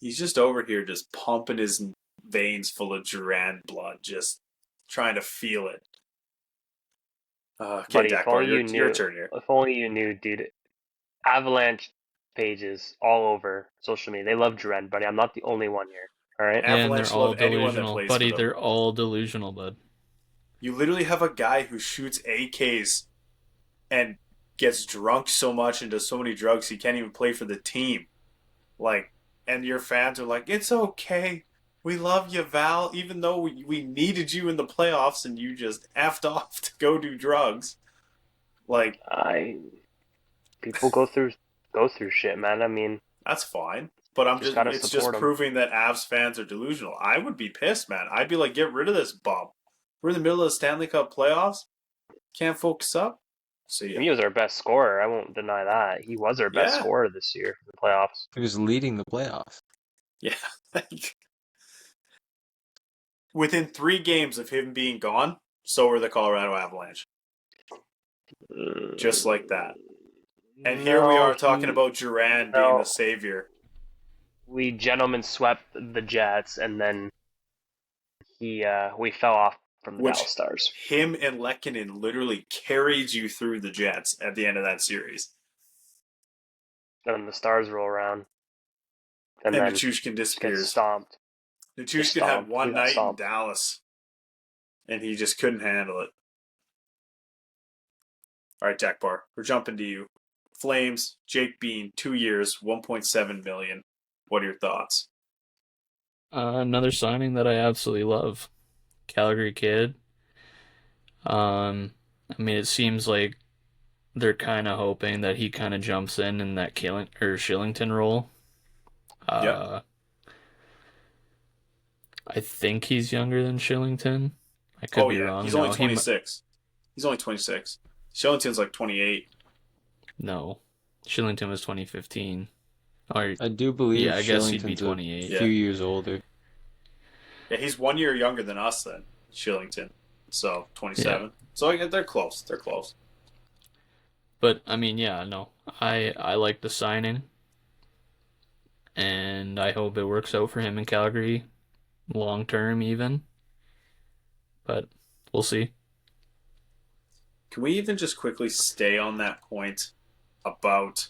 He's just over here just pumping his veins full of Duran blood, just trying to feel it. Okay, Buddy, if Dakbar, only you your knew. turn here. If only you knew, dude. Avalanche pages all over social media. They love Duran, buddy. I'm not the only one here. All right. And Avalanche they're all love anyone that delusional. plays Buddy, for them. they're all delusional, bud. You literally have a guy who shoots AKs and gets drunk so much and does so many drugs he can't even play for the team. Like, and your fans are like, it's okay. We love you, Val, even though we needed you in the playoffs and you just effed off to go do drugs. Like, People go through shit, man. I mean, that's fine. But it's just proving that Avs fans are delusional. I would be pissed, man. I'd be like, get rid of this bum. We're in the middle of the Stanley Cup playoffs. Can't focus up. See ya. he was our best scorer. I won't deny that. He was our best scorer this year in the playoffs. He was leading the playoffs. Yeah. Within 3 games of him being gone, so were the Colorado Avalanche. Just like that. And here we are talking about Duran being the savior. We gentlemen swept the Jets, and then we fell off from the Dallas Stars. Him and Lehkonen literally carried you through the Jets at the end of that series. And then the Stars roll around. And Nichushkin disappears. Gets stomped. Nichushkin had one night in Dallas, and he just couldn't handle it. All right, Dakbar, we're jumping to you. Flames, Jake Bean, 2 years, $1.7 million. What are your thoughts? Another signing that I absolutely love. Calgary kid. I mean, it seems like they're kind of hoping that he kind of jumps in that Shillington role. Yep. I think he's younger than Shillington. I could be wrong. He's only 26. He's only 26. Shillington's like 28. No. Shillington was 2015. Or, I do believe I guess he'd be Shillington's 28. a few years older. Yeah, he's 1 year younger than us then, Shillington. So, 27. Yeah. So, they're close. They're close. But, I mean, yeah, no. I like the signing. And I hope it works out for him in Calgary. Long term, even. But, we'll see. Can we even just quickly stay on that point about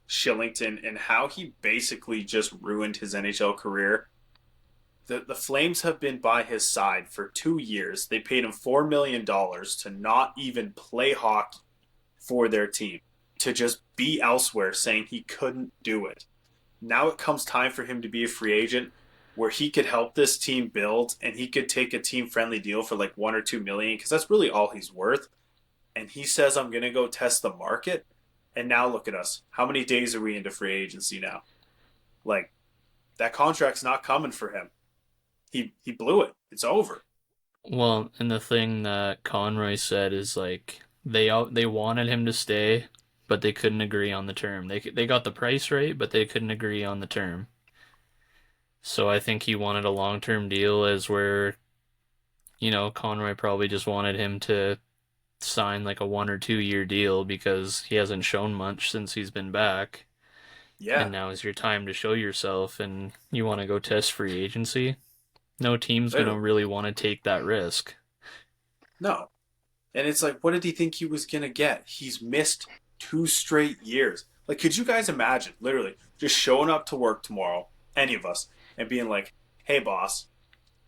Shillington and how he basically just ruined his NHL career? The Flames have been by his side for 2 years. They paid him $4 million to not even play hockey for their team, to just be elsewhere, saying he couldn't do it. Now it comes time for him to be a free agent where he could help this team build and he could take a team-friendly deal for like $1 or $2 million, because that's really all he's worth. And he says, I'm going to go test the market. And now look at us. How many days are we into free agency now? Like, that contract's not coming for him. He blew it. It's over. Well, and the thing that Conroy said is, like, they wanted him to stay, but they couldn't agree on the term. They got the price right, but they couldn't agree on the term. So I think he wanted a long-term deal, as where, Conroy probably just wanted him to sign like a 1 or 2 year deal because he hasn't shown much since he's been back. Yeah. And now is your time to show yourself, and you want to go test free agency. No team's going to really want to take that risk. No. And it's like, what did he think he was going to get? He's missed 2 straight years. Like, could you guys imagine, literally, just showing up to work tomorrow, any of us, and being like, hey, boss,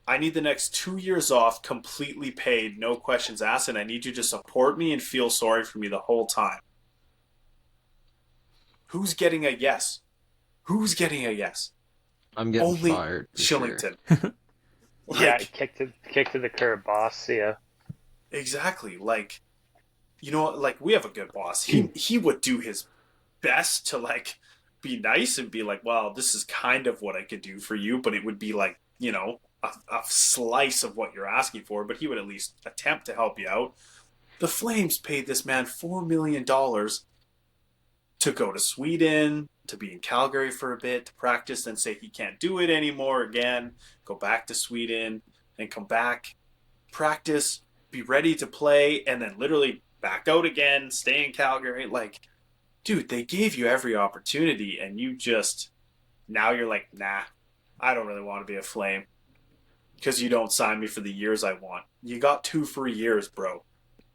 I need the next 2 years off, completely paid, no questions asked, and I need you to support me and feel sorry for me the whole time. Who's getting a yes? Who's getting a yes? I'm getting Only fired for Shillington. sure. Yeah, kick to the curb, boss. Yeah. Exactly. Like, you know, like we have a good boss. He would do his best to like be nice and be like, well, this is kind of what I could do for you, but it would be like, you know, a slice of what you're asking for, but he would at least attempt to help you out. The Flames paid this man $4 million to go to Sweden, to be in Calgary for a bit, to practice, then say he can't do it anymore again, go back to Sweden, and come back, practice, be ready to play, and then literally back out again, stay in Calgary. Like, dude, they gave you every opportunity, and you just, now you're like, nah, I don't really want to be a Flame because you don't sign me for the years I want. You got 2 free years, bro.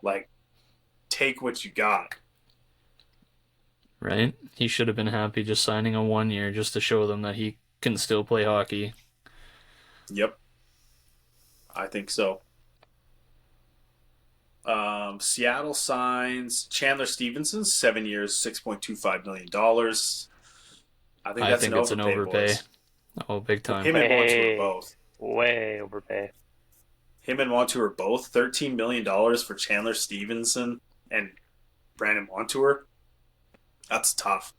Like, take what you got. Right? He should have been happy just signing a 1 year just to show them that he can still play hockey. Yep. I think so. Seattle signs Chandler Stevenson, 7 years, $6.25 million. I think that's an overpay. Boys. Oh, big time. Him and Montour both. Way overpay. Him and Montour both, $13 million for Chandler Stevenson and Brandon Montour. That's tough.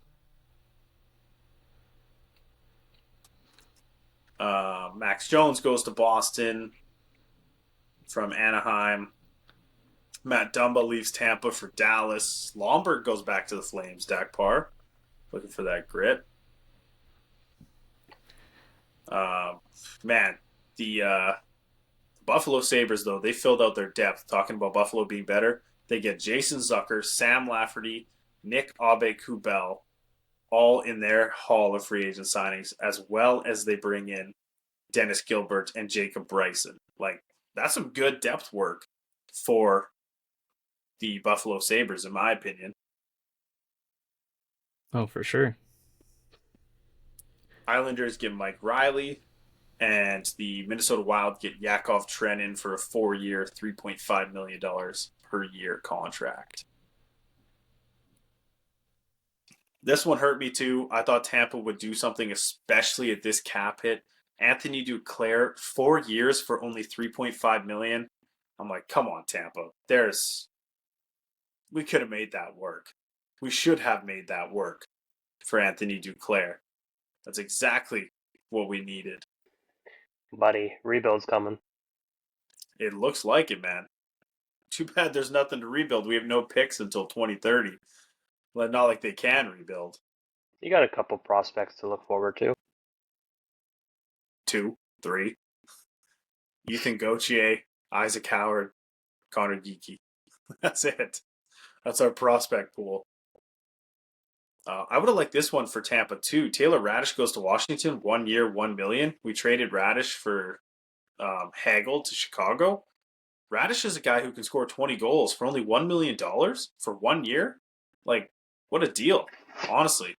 Max Jones goes to Boston from Anaheim. Matt Dumba leaves Tampa for Dallas. Lomberg goes back to the Flames. Dak Parr, looking for that grit. Man, the Buffalo Sabres, though, they filled out their depth. Talking about Buffalo being better, they get Jason Zucker, Sam Lafferty, Nick Aube-Kubel, all in their haul of free agent signings, as well as they bring in Dennis Gilbert and Jacob Bryson. Like, that's some good depth work for the Buffalo Sabres, in my opinion. Oh, for sure. Islanders get Mike Riley, and the Minnesota Wild get Yakov Trenin for a 4-year, $3.5 million per year contract. This one hurt me too. I thought Tampa would do something, especially at this cap hit. Anthony Duclair, 4 years for only $3.5 million. I'm like, come on, Tampa. We could have made that work. We should have made that work for Anthony Duclair. That's exactly what we needed. Buddy, rebuild's coming. It looks like it, man. Too bad there's nothing to rebuild. We have no picks until 2030. Well, not like they can rebuild. You got a couple prospects to look forward to. 2, 3. Ethan Gauthier, Isaac Howard, Connor Geekie. That's it. That's our prospect pool. I would have liked this one for Tampa too. Taylor Radish goes to Washington, 1 year, $1 million. We traded Radish for Hagel to Chicago. Radish is a guy who can score 20 goals for only $1 million for 1 year. Like, what a deal, honestly.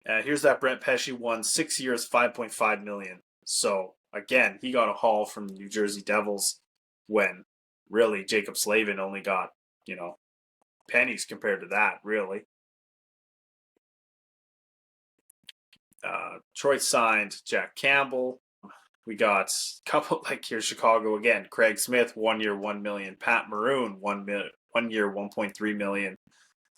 Here's that Brent Pesce one, 6 years, $5.5 million. So, again, he got a haul from the New Jersey Devils when really Jacob Slavin only got, pennies compared to that, really. Detroit signed Jack Campbell. We got a couple, like here's Chicago again. Craig Smith, 1 year, $1 million. Pat Maroon, 1 year, $1.3 million.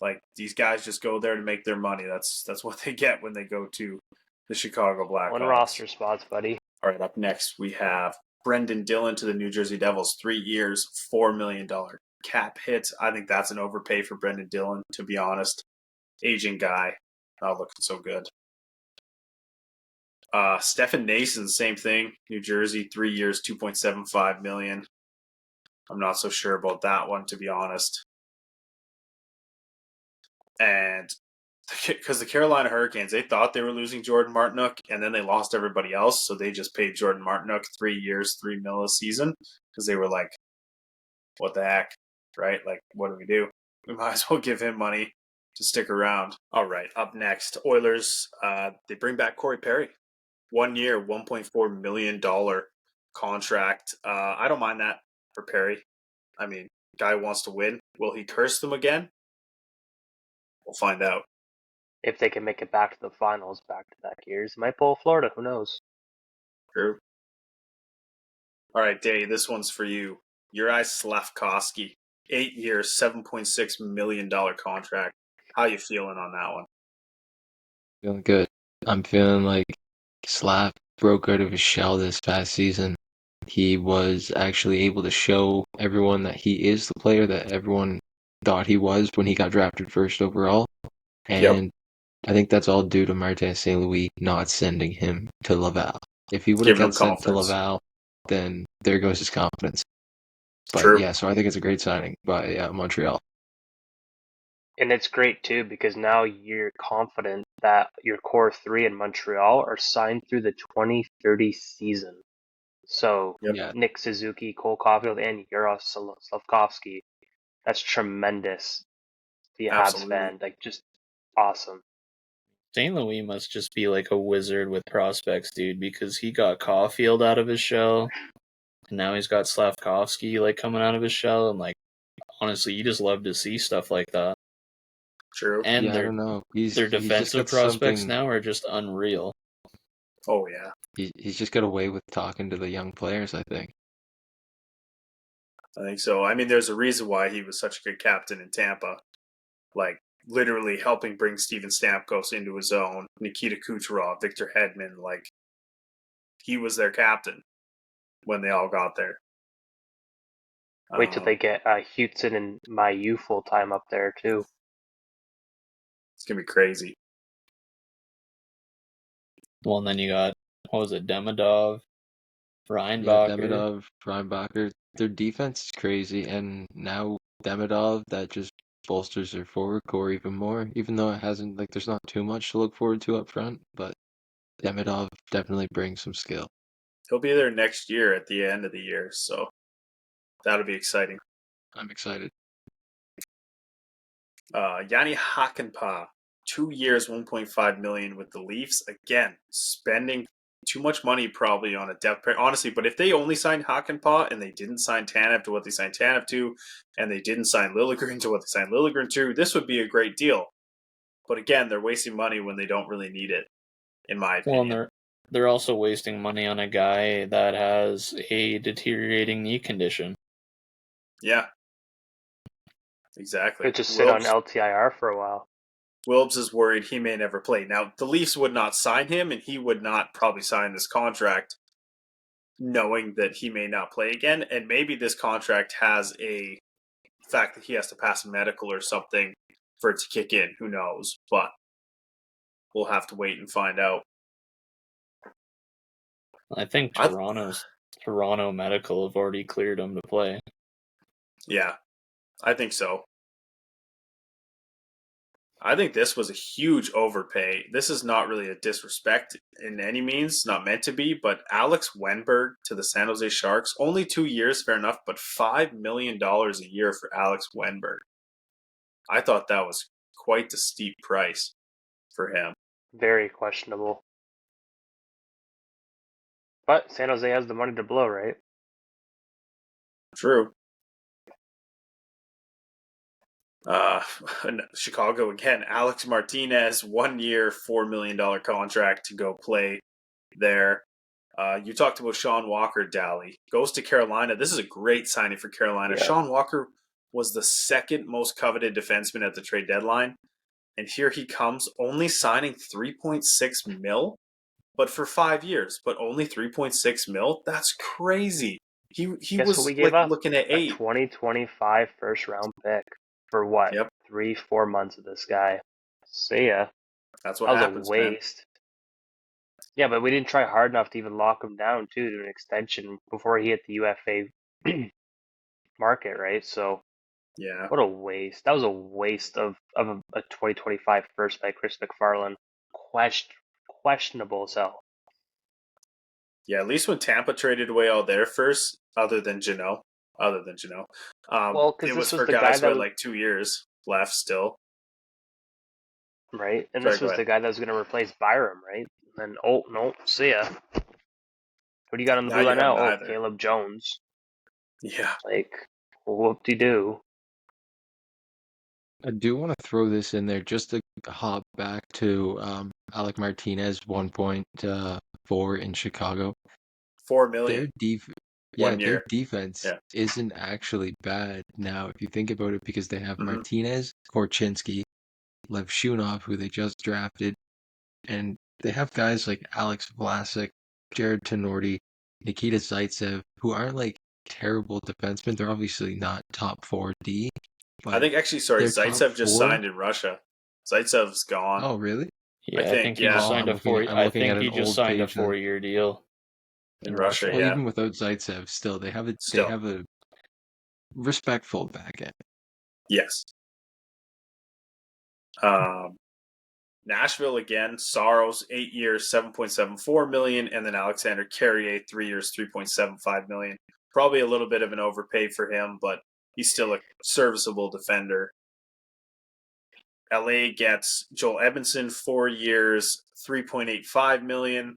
Like, these guys just go there to make their money. That's what they get when they go to the Chicago Blackhawks. One roster spots, buddy. All right, up next we have Brendan Dillon to the New Jersey Devils. 3 years, $4 million cap hit. I think that's an overpay for Brendan Dillon, to be honest. Aging guy, not looking so good. Stefan Nason, same thing. New Jersey, 3 years, $2.75 million. I'm not so sure about that one, to be honest. And because the Carolina Hurricanes, they thought they were losing Jordan Martinook, and then they lost everybody else, so they just paid Jordan Martinook 3 years, $3 million a season, because they were like, what the heck, right? Like, what do we do? We might as well give him money to stick around. All right, up next, Oilers, they bring back Corey Perry. 1 year, $1.4 million contract. I don't mind that for Perry. I mean, guy wants to win. Will he curse them again? We'll find out. If they can make it back to the finals back-to-back years, might pull Florida. Who knows? True. All right, Day, this one's for you. Juraj Slafkovsky, 8 years, $7.6 million contract. How you feeling on that one? Feeling good. I'm feeling like Slav broke out of his shell this past season. He was actually able to show everyone that he is the player that everyone thought he was when he got drafted first overall. And I think that's all due to Martin St. Louis not sending him to Laval. If he would have Giving him got sent to confidence. Laval, then there goes his confidence. But True. yeah, so I think it's a great signing by Montreal. And it's great too because now you're confident that your core three in Montreal are signed through the 2030 season. So Yeah, Nick Suzuki, Cole Caulfield, and Juraj Slafkovsky. That's tremendous. The Habs Absolutely. fan, like just awesome. St. Louis must just be like a wizard with prospects, dude, because he got Caulfield out of his shell, and now he's got Slafkovsky like coming out of his shell, and like honestly, you just love to see stuff like that. True. And yeah, I don't know. He's their just defensive got prospects something. now are just unreal. Oh, yeah. He's just got a way with talking to the young players, I think. I think so. I mean, there's a reason why he was such a good captain in Tampa. Like, literally helping bring Steven Stamkos into his own, Nikita Kucherov, Victor Hedman. Like, he was their captain when they all got there. Wait till they get Hudson and Mayu full time up there too. It's going to be crazy. Well, and then you got, what was it, Demidov, Yeah, Reinbacher. Demidov, Reinbacher. Their defense is crazy, and now Demidov, that just bolsters their forward core even more, even though it hasn't, like, there's not too much to look forward to up front, but Demidov definitely brings some skill. He'll be there next year at the end of the year, so that'll be exciting. I'm excited. Yanni Hakanpää, 2 years, $1.5 million with the Leafs. Again, spending too much money probably on a depth pair. Honestly, but if they only signed Hakanpää and they didn't sign Tanev to what they signed Tanev to, and they didn't sign Liljegren to what they signed Liljegren to, this would be a great deal. But again, they're wasting money when they don't really need it, in my opinion. Well, and they're also wasting money on a guy that has a deteriorating knee condition. Yeah. Exactly. Could just sit on LTIR for a while. Wilbs is worried he may never play. Now, the Leafs would not sign him, and he would not probably sign this contract knowing that he may not play again. And maybe this contract has a fact that he has to pass a medical or something for it to kick in. Who knows? But we'll have to wait and find out. I think Toronto Medical have already cleared him to play. Yeah, I think so. I think this was a huge overpay. This is not really a disrespect in any means, not meant to be, but Alex Wenberg to the San Jose Sharks, only 2 years, fair enough, but $5 million a year for Alex Wenberg. I thought that was quite the steep price for him. Very questionable. But San Jose has the money to blow, right? True. Chicago again. Alex Martinez, 1 year, $4 million contract to go play there. You talked about Sean Walker, Dally. Goes to Carolina. This is a great signing for Carolina. Yeah. Sean Walker was the second most coveted defenseman at the trade deadline. And here he comes, only signing $3.6 million, but for 5 years, but only $3.6 million. That's crazy. He Guess was what we gave up? looking at A 8. 2025 first round pick for what? Yep. 3-4 months of this guy. See ya. That's what That was happens, a man. waste. Yeah, but we didn't try hard enough to even lock him down too to an extension before he hit the UFA market, right? So Yeah. what a waste. That was a waste of a 2025 first by Chris McFarland. Questionable as hell. Yeah, at least when Tampa traded away all their first, other than Janot, Well, 'cause it this was was for the guy guys who that had was like 2 years left still. right, and Sorry, this go was the ahead. guy that was going to replace Byram, right? And then oh no, see ya. What do you got on the Now blue you line have now? Oh, neither. Caleb Jones. Yeah. Like, whoop-de-doo. I do want to throw this in there just to hop back to Alec Martinez 1.4 in Chicago. $4 Their million their 1 year. defense Yeah. isn't actually bad now if you think about it, because they have Mhm. Martinez, Korchinski, Levshunov, who they just drafted, and they have guys like Alex Vlasic, Jared Tenorti, Nikita Zaitsev, who aren't like terrible defensemen. They're obviously not top 4D, I but think actually, sorry, they're top Zaitsev just 4. signed in Russia. Zaitsev's gone. Oh, really? I Yeah, I think, think he just yeah, signed I'm a looking. I'm I looking think at an he just old signed a page. 4-year deal in Russia, Well, yeah. even without Zaitsev, still they have Still, a respectful back end. yes. Nashville again, Saros 8 years, $7.74 million, and then Alexander Carrier 3 years, $3.75 million. Probably a little bit of an overpay for him, but he's still a serviceable defender. LA gets Joel Edmondson 4 years, $3.85 million.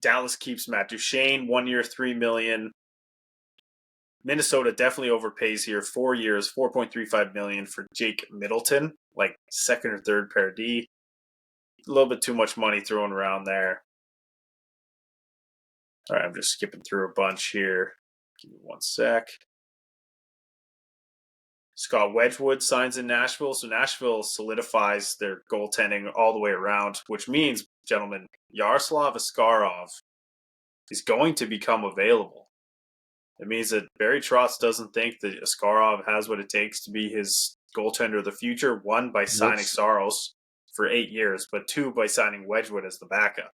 Dallas keeps Matt Duchene 1 year, $3 million. Minnesota definitely overpays here. 4 years, $4.35 million for Jake Middleton, like second or third pair D. A little bit too much money thrown around there. All right, I'm just skipping through a bunch here. Give me 1 sec. Scott Wedgwood signs in Nashville, so Nashville solidifies their goaltending all the way around, which means, gentlemen, Yaroslav Askarov is going to become available. It means that Barry Trotz doesn't think that Askarov has what it takes to be his goaltender of the future. 1, by signing Saros for 8 years, but 2, by signing Wedgwood as the backup.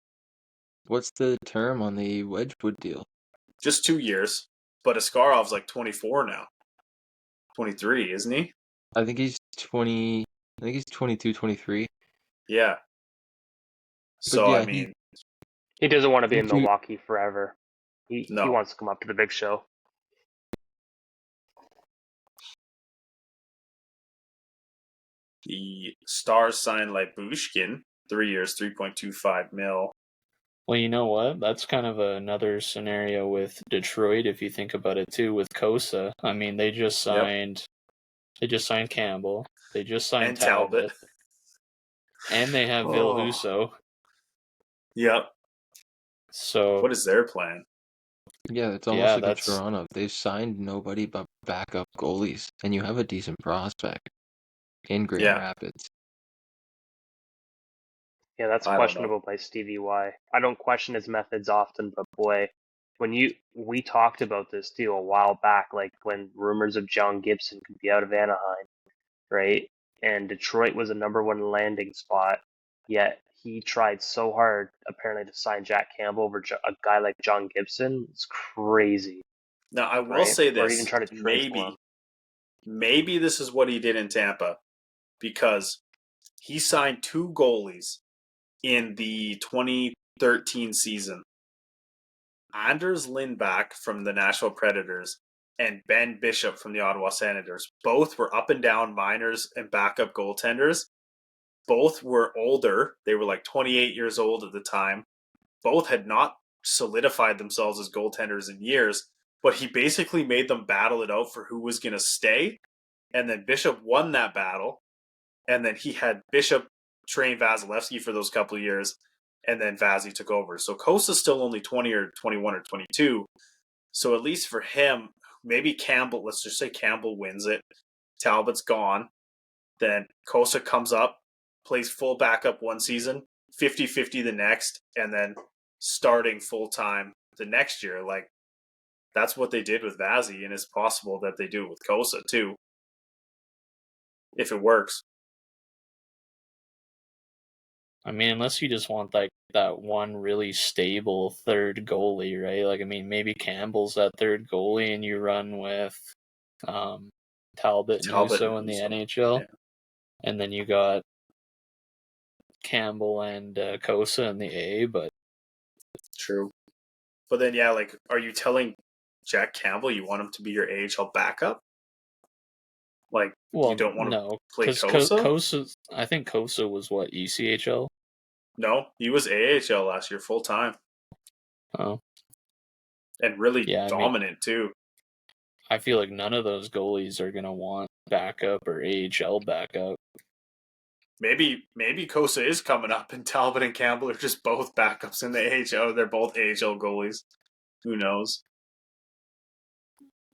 What's the term on the Wedgwood deal? Just 2 years, but Askarov's like 24 now. 23, isn't he? I think he's 20. I think he's 22, 23. Yeah. So, yeah, I mean, He doesn't want to be in He- Milwaukee forever. He No. wants to come up to the big show. the Stars signed Lyubushkin, 3 years, $3.25 million. Well, you know what? That's kind of another scenario with Detroit, if you think about it too, with Kosa. I mean, they just signed Campbell, they just signed And Talbot. and they have Oh. Vilhuso. Yep. So What is their plan? yeah, it's almost like that's in Toronto. They've signed nobody but backup goalies, and you have a decent prospect in Grand Yeah. Rapids. Yeah, that's I don't know. questionable by Stevie Y. I don't question his methods often, but boy, we talked about this deal a while back, like when rumors of John Gibson could be out of Anaheim, right? And Detroit was a #1 landing spot, yet he tried so hard apparently to sign Jack Campbell over a guy like John Gibson. It's crazy, Now, I will right? say Or even this. try to trade for him. Maybe this is what he did in Tampa, because he signed 2 goalies in the 2013 season. Anders Lindback from the Nashville Predators and Ben Bishop from the Ottawa Senators. Both were up and down minors and backup goaltenders. Both were older. They were like 28 years old at the time. Both had not solidified themselves as goaltenders in years, but he basically made them battle it out for who was going to stay. And then Bishop won that battle. And then he had Bishop train Vasilevsky for those couple of years. And then Vazzy took over. So Kosa's still only 20 or 21 or 22. So at least for him, maybe Campbell, let's just say Campbell wins it. Talbot's gone. Then Kosa comes up, plays full backup one season, 50-50 the next, and then starting full-time the next year. Like, that's what they did with Vazzy, and it's possible that they do it with Kosa too, if it works. I mean, unless you just want like that one really stable third goalie, right? Like, I mean, maybe Campbell's that third goalie, and you run with Talbot and Husso in the NHL, yeah. and then you got Campbell and Kosa in the A. But True. But then, yeah, like, are you telling Jack Campbell you want him to be your AHL backup? Like, you don't want to play Kosa? Kosa, I think Kosa was what, ECHL? No, he was AHL last year full time. Oh. And really Yeah, dominant too. I feel like none of those goalies are going to want backup or AHL backup. Maybe Kosa is coming up, and Talbot and Campbell are just both backups in the AHL. They're both AHL goalies. Who knows?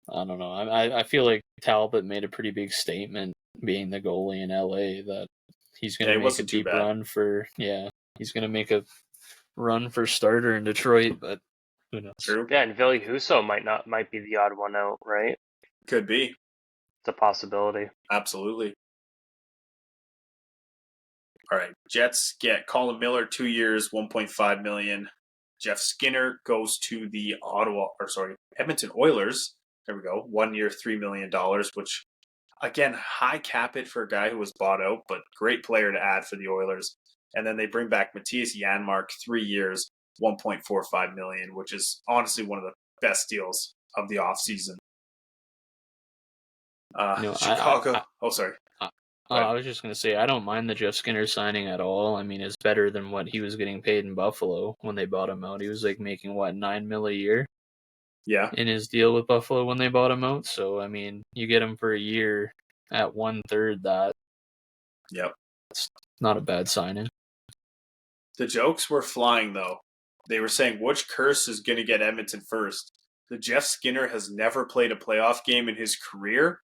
I don't know. I feel like Talbot made a pretty big statement being the goalie in LA that he's going to make a deep run for he's going to make a run for starter in Detroit, but who knows? True. Yeah, and Ville Husso might be the odd one out, right? Could be. It's a possibility. Absolutely. All right. Jets get Colin Miller 2 years, $1.5 million. Jeff Skinner goes to the Edmonton Oilers. There we go. 1 year, $3 million, which, again, high cap it for a guy who was bought out, but great player to add for the Oilers. And then they bring back Matthias Janmark, 3 years, $1.45 million, which is honestly one of the best deals of the offseason. Chicago. I was just going to say, I don't mind the Jeff Skinner signing at all. I mean, it's better than what he was getting paid in Buffalo when they bought him out. He was making, $9 million a year? Yeah. In his deal with Buffalo when they bought him out. So, I mean, you get him for a year at 1/3 that. Yep. It's not a bad signing. The jokes were flying, though. They were saying, which curse is going to get Edmonton first? The Jeff Skinner has never played a playoff game in his career,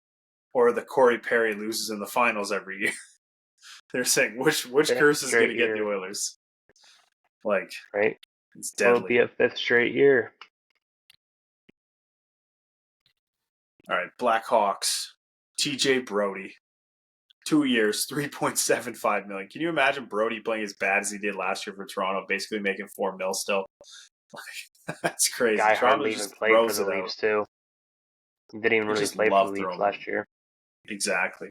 or the Corey Perry loses in the finals every year. They're saying, which curse is going to get the Oilers? Right? It's deadly. It'll be a 5th straight year. All right, Blackhawks. TJ Brody. 2 years, $3.75 million. Can you imagine Brody playing as bad as he did last year for Toronto, basically making $4 million still? That's crazy. Guy Toronto hardly even played for the Leafs, too. He didn't even really play for the Leafs last year. Exactly.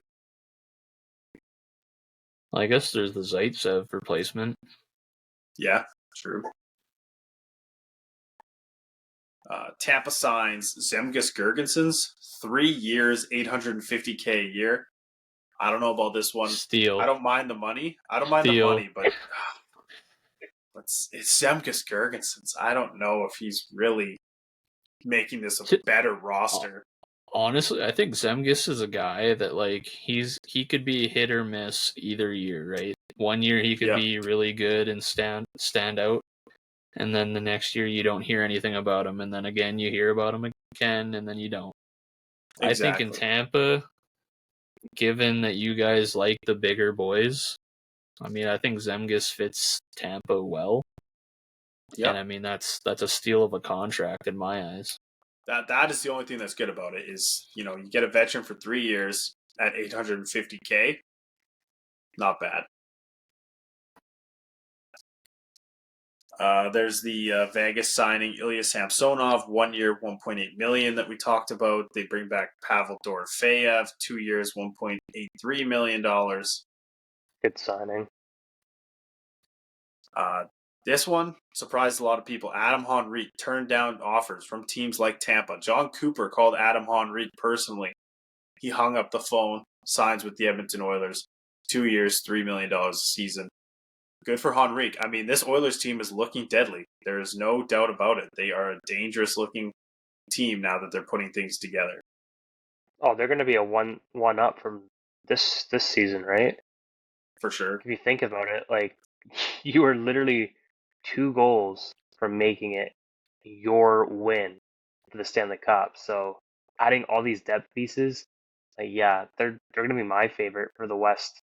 Well, I guess there's the Zaitsev replacement. Yeah, true. Tampa signs Zemgus Girgensons, 3 years, $850K a year. I don't know about this one. Steal. I don't mind the money. But it's Zemgus Girgensons. I don't know if he's really making this a better roster. Honestly, I think Zemgus is a guy that he could be hit or miss either year, right? 1 year he could be really good and stand out, and then the next year you don't hear anything about him, and then again you hear about him again, and then you don't. Exactly. I think in Tampa, given that you guys like the bigger boys, I mean, I think Zemgus fits Tampa well. Yep. And I mean, that's a steal of a contract in my eyes. That is the only thing that's good about it is, you get a veteran for 3 years at $850K. Not bad. There's the Vegas signing Ilya Samsonov, 1 year, $1.8 million that we talked about. They bring back Pavel Dorofeyev, 2 years, $1.83 million. Good signing. This one surprised a lot of people. Adam Henrique turned down offers from teams like Tampa. John Cooper called Adam Henrique personally. He hung up the phone, signs with the Edmonton Oilers. 2 years, $3 million a season. Good for Henrique. I mean, this Oilers team is looking deadly. There is no doubt about it. They are a dangerous-looking team now that they're putting things together. Oh, they're going to be a one up from this season, right? For sure. If you think about it, you are literally 2 goals from making it your win for the Stanley Cup. So adding all these depth pieces, they're going to be my favorite for the West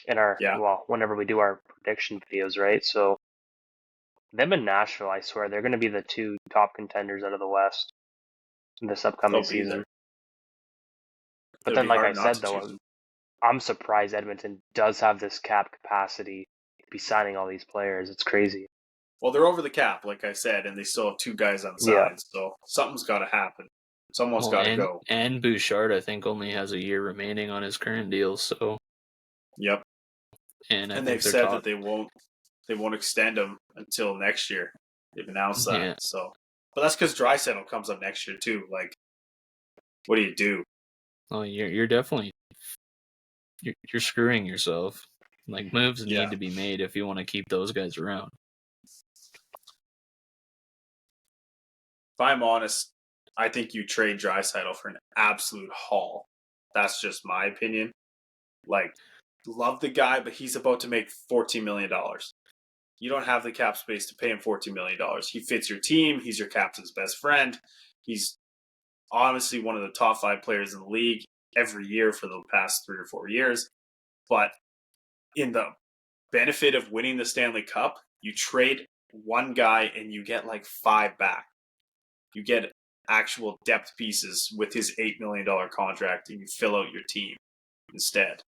in whenever we do our prediction videos, right? So them in Nashville, I swear, they're going to be the 2 top contenders out of the West in this upcoming season. But then, like I said, though, I'm surprised Edmonton does have this cap capacity to be signing all these players. It's crazy. Well, they're over the cap, like I said, and they still have 2 guys on sides, so something's got to happen. Someone's got to go. And Bouchard, I think, only has a year remaining on his current deal, so... Yep. And they've said that they won't extend him until next year. They've announced that. Yeah. So, but that's because Draisaitl comes up next year too. What do you do? Oh, you're definitely you're screwing yourself. Moves need to be made if you want to keep those guys around. If I'm honest, I think you trade Draisaitl for an absolute haul. That's just my opinion. Like, love the guy, but he's about to make $14 million. You don't have the cap space to pay him $14 million. He fits your team. He's your captain's best friend. He's honestly one of the top 5 players in the league every year for the past 3 or 4 years. But in the benefit of winning the Stanley Cup, you trade one guy and you get like 5 back. You get actual depth pieces with his $8 million contract and you fill out your team instead.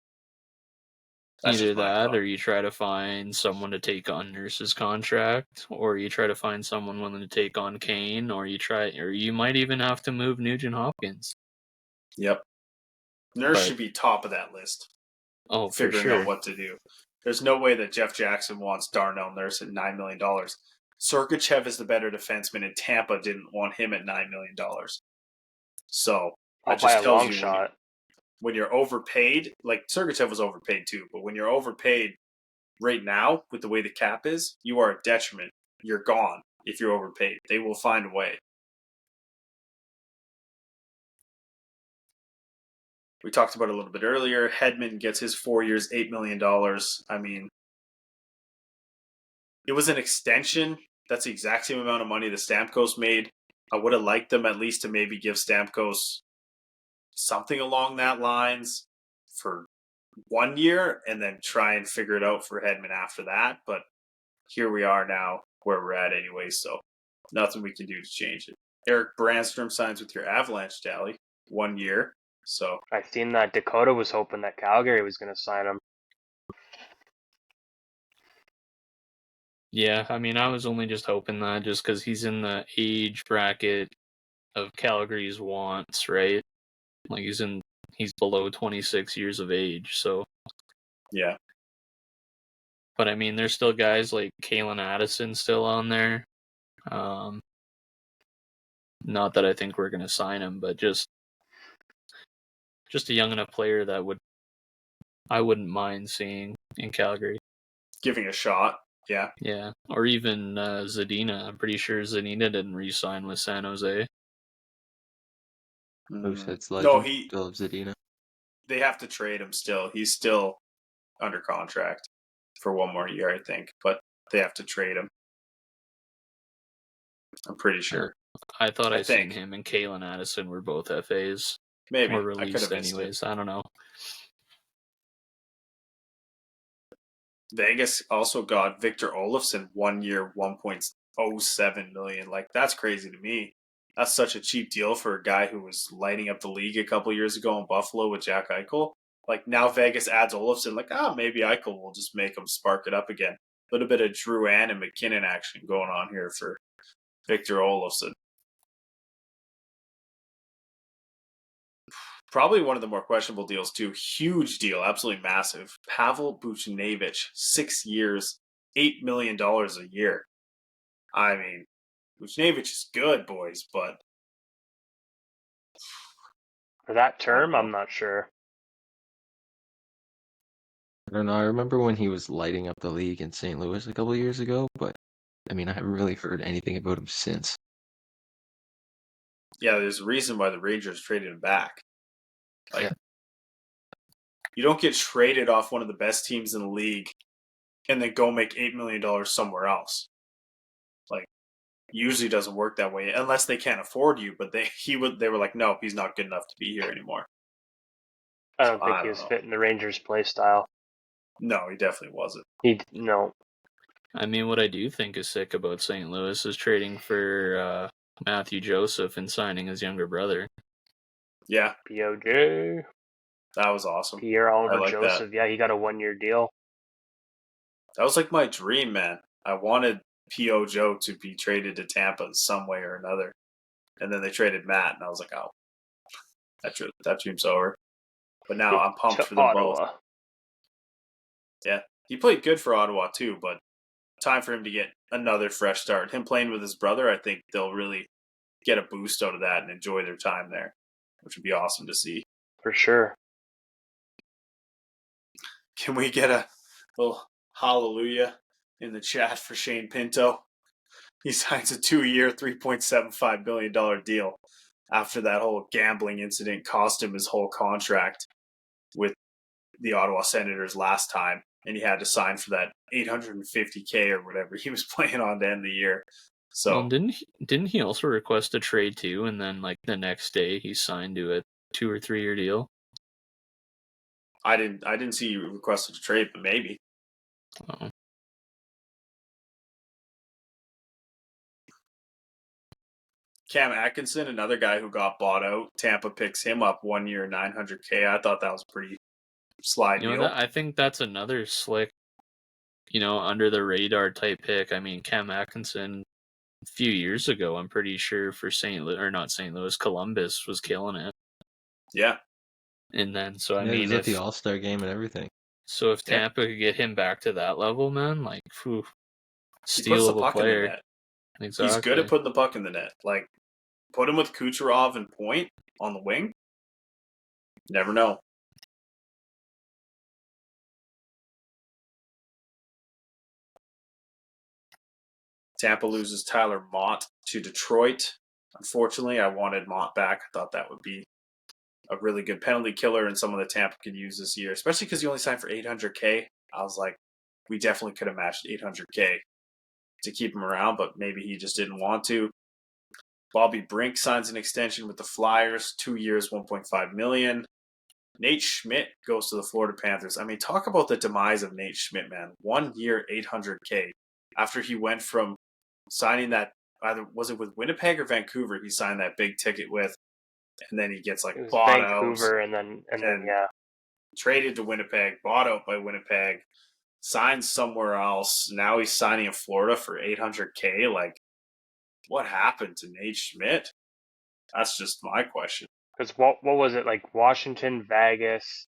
That's either that or you try to find someone to take on Nurse's contract, or you try to find someone willing to take on Kane, or you might even have to move Nugent Hopkins. Yep. Nurse should be top of that list. Oh, figuring for sure. out what to do. There's no way that Jeff Jackson wants Darnell Nurse at $9 million. Sergachev is the better defenseman, and Tampa didn't want him at $9 million. So that just tells you shot. When you're overpaid, like Sergachev was overpaid too, but when you're overpaid right now with the way the cap is, you are a detriment. You're gone if you're overpaid. They will find a way. We talked about it a little bit earlier. Hedman gets his 4 years, $8 million. I mean, it was an extension. That's the exact same amount of money that Stamkos made. I would have liked them at least to maybe give Stamkos something along that lines for 1 year and then try and figure it out for Hedman after that. But here we are now where we're at anyway, so nothing we can do to change it. Eric Brandstrom signs with your Avalanche, Dally. 1 year. So I've seen that Dakota was hoping that Calgary was going to sign him. Yeah, I mean, I was only just hoping that just because he's in the age bracket of Calgary's wants, right? Like he's below 26 years of age, so yeah. But I mean, there's still guys like Kalen Addison still on there. Not that I think we're gonna sign him, but just a young enough player that I wouldn't mind seeing in Calgary. Giving a shot, yeah. Yeah, or even Zadina. I'm pretty sure Zadina didn't re-sign with San Jose. Moosehead's legend. No, still have Zadina. They have to trade him still. He's still under contract for 1 more year, I think. But they have to trade him. I'm pretty sure. I thought I seen him and Kalen Addison were both FAs. Maybe. Or released anyways. I don't know. Vegas also got Victor Olofsson 1 year, $1.07 million. Like, that's crazy to me. That's such a cheap deal for a guy who was lighting up the league a couple years ago in Buffalo with Jack Eichel. Like, now Vegas adds Olofsson. Like, maybe Eichel will just make him spark it up again. A little bit of Drouin and McKinnon action going on here for Victor Olofsson. Probably one of the more questionable deals, too. Huge deal, absolutely massive. Pavel Buchnevich, 6 years, $8 million a year. I mean, Buchnevich is good, boys, but... For that term, I'm not sure. I don't know. I remember when he was lighting up the league in St. Louis a couple of years ago, but I mean, I haven't really heard anything about him since. Yeah, there's a reason why the Rangers traded him back. Like, you don't get traded off one of the best teams in the league and then go make $8 million somewhere else. Like, usually doesn't work that way unless they can't afford you. But they were like, no, he's not good enough to be here anymore. I don't think he was fitting the Rangers' play style. No, he definitely wasn't. No. I mean, what I do think is sick about St. Louis is trading for Matthew Joseph and signing his younger brother. Yeah. POJ. That was awesome. Pierre-Oliver Joseph. That. Yeah, he got a 1-year deal. That was like my dream, man. I wanted P.O. Joe to be traded to Tampa in some way or another. And then they traded Matt, and I was like, oh, that dream's over. But now I'm pumped for them Ottawa. Both. Yeah. He played good for Ottawa, too, but time for him to get another fresh start. Him playing with his brother, I think they'll really get a boost out of that and enjoy their time there, which would be awesome to see. For sure. Can we get a little hallelujah in the chat for Shane Pinto? He signs a 2-year, $3.75 billion deal. after that whole gambling incident cost him his whole contract with the Ottawa Senators last time, and he had to sign for that $850K or whatever he was playing on to end the year. So well, didn't he also request a trade too? And then like the next day he signed to a 2 or 3 year deal. I didn't see you requested a trade, but maybe. Oh. Cam Atkinson, another guy who got bought out. Tampa picks him up 1 year, $900K. I thought that was a pretty sly deal. I think that's another slick, under the radar type pick. I mean, Cam Atkinson a few years ago, I'm pretty sure for Columbus was killing it. Yeah. And then, so I he mean, was at the All-Star game and everything. So if Tampa could get him back to that level, man, like, steal of a player. Exactly. He's good at putting the puck in the net. Like, put him with Kucherov and Point on the wing. Never know. Tampa loses Tyler Mott to Detroit. Unfortunately, I wanted Mott back. I thought that would be a really good penalty killer and someone that Tampa could use this year, especially because he only signed for $800K. I was like, we definitely could have matched $800K to keep him around, but maybe he just didn't want to. Bobby Brink signs an extension with the Flyers, 2 years, $1.5 million. Nate Schmidt goes to the Florida Panthers. I mean, talk about the demise of Nate Schmidt, man. 1 year, $800K. After he went from signing that, either was it with Winnipeg or Vancouver, he signed that big ticket with, and then he gets like bought Vancouver out. and then traded to Winnipeg, bought out by Winnipeg, signed somewhere else. Now he's signing in Florida for $800K. Like, what happened to Nate Schmidt? That's just my question. Because what was it, like Washington, Vegas,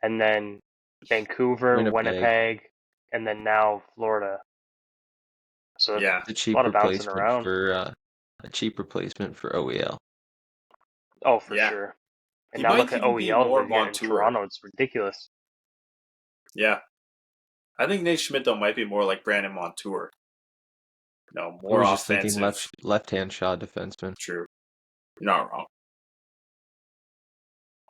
and then Vancouver, Winnipeg, and then now Florida. So yeah, a lot of bouncing around. For a cheap replacement for OEL. Oh, for sure. And now look at OEL in Toronto. It's ridiculous. Yeah. I think Nate Schmidt, though, might be more like Brandon Montour. No, more offensive. Just thinking left-hand shot defenseman. True. You're not wrong.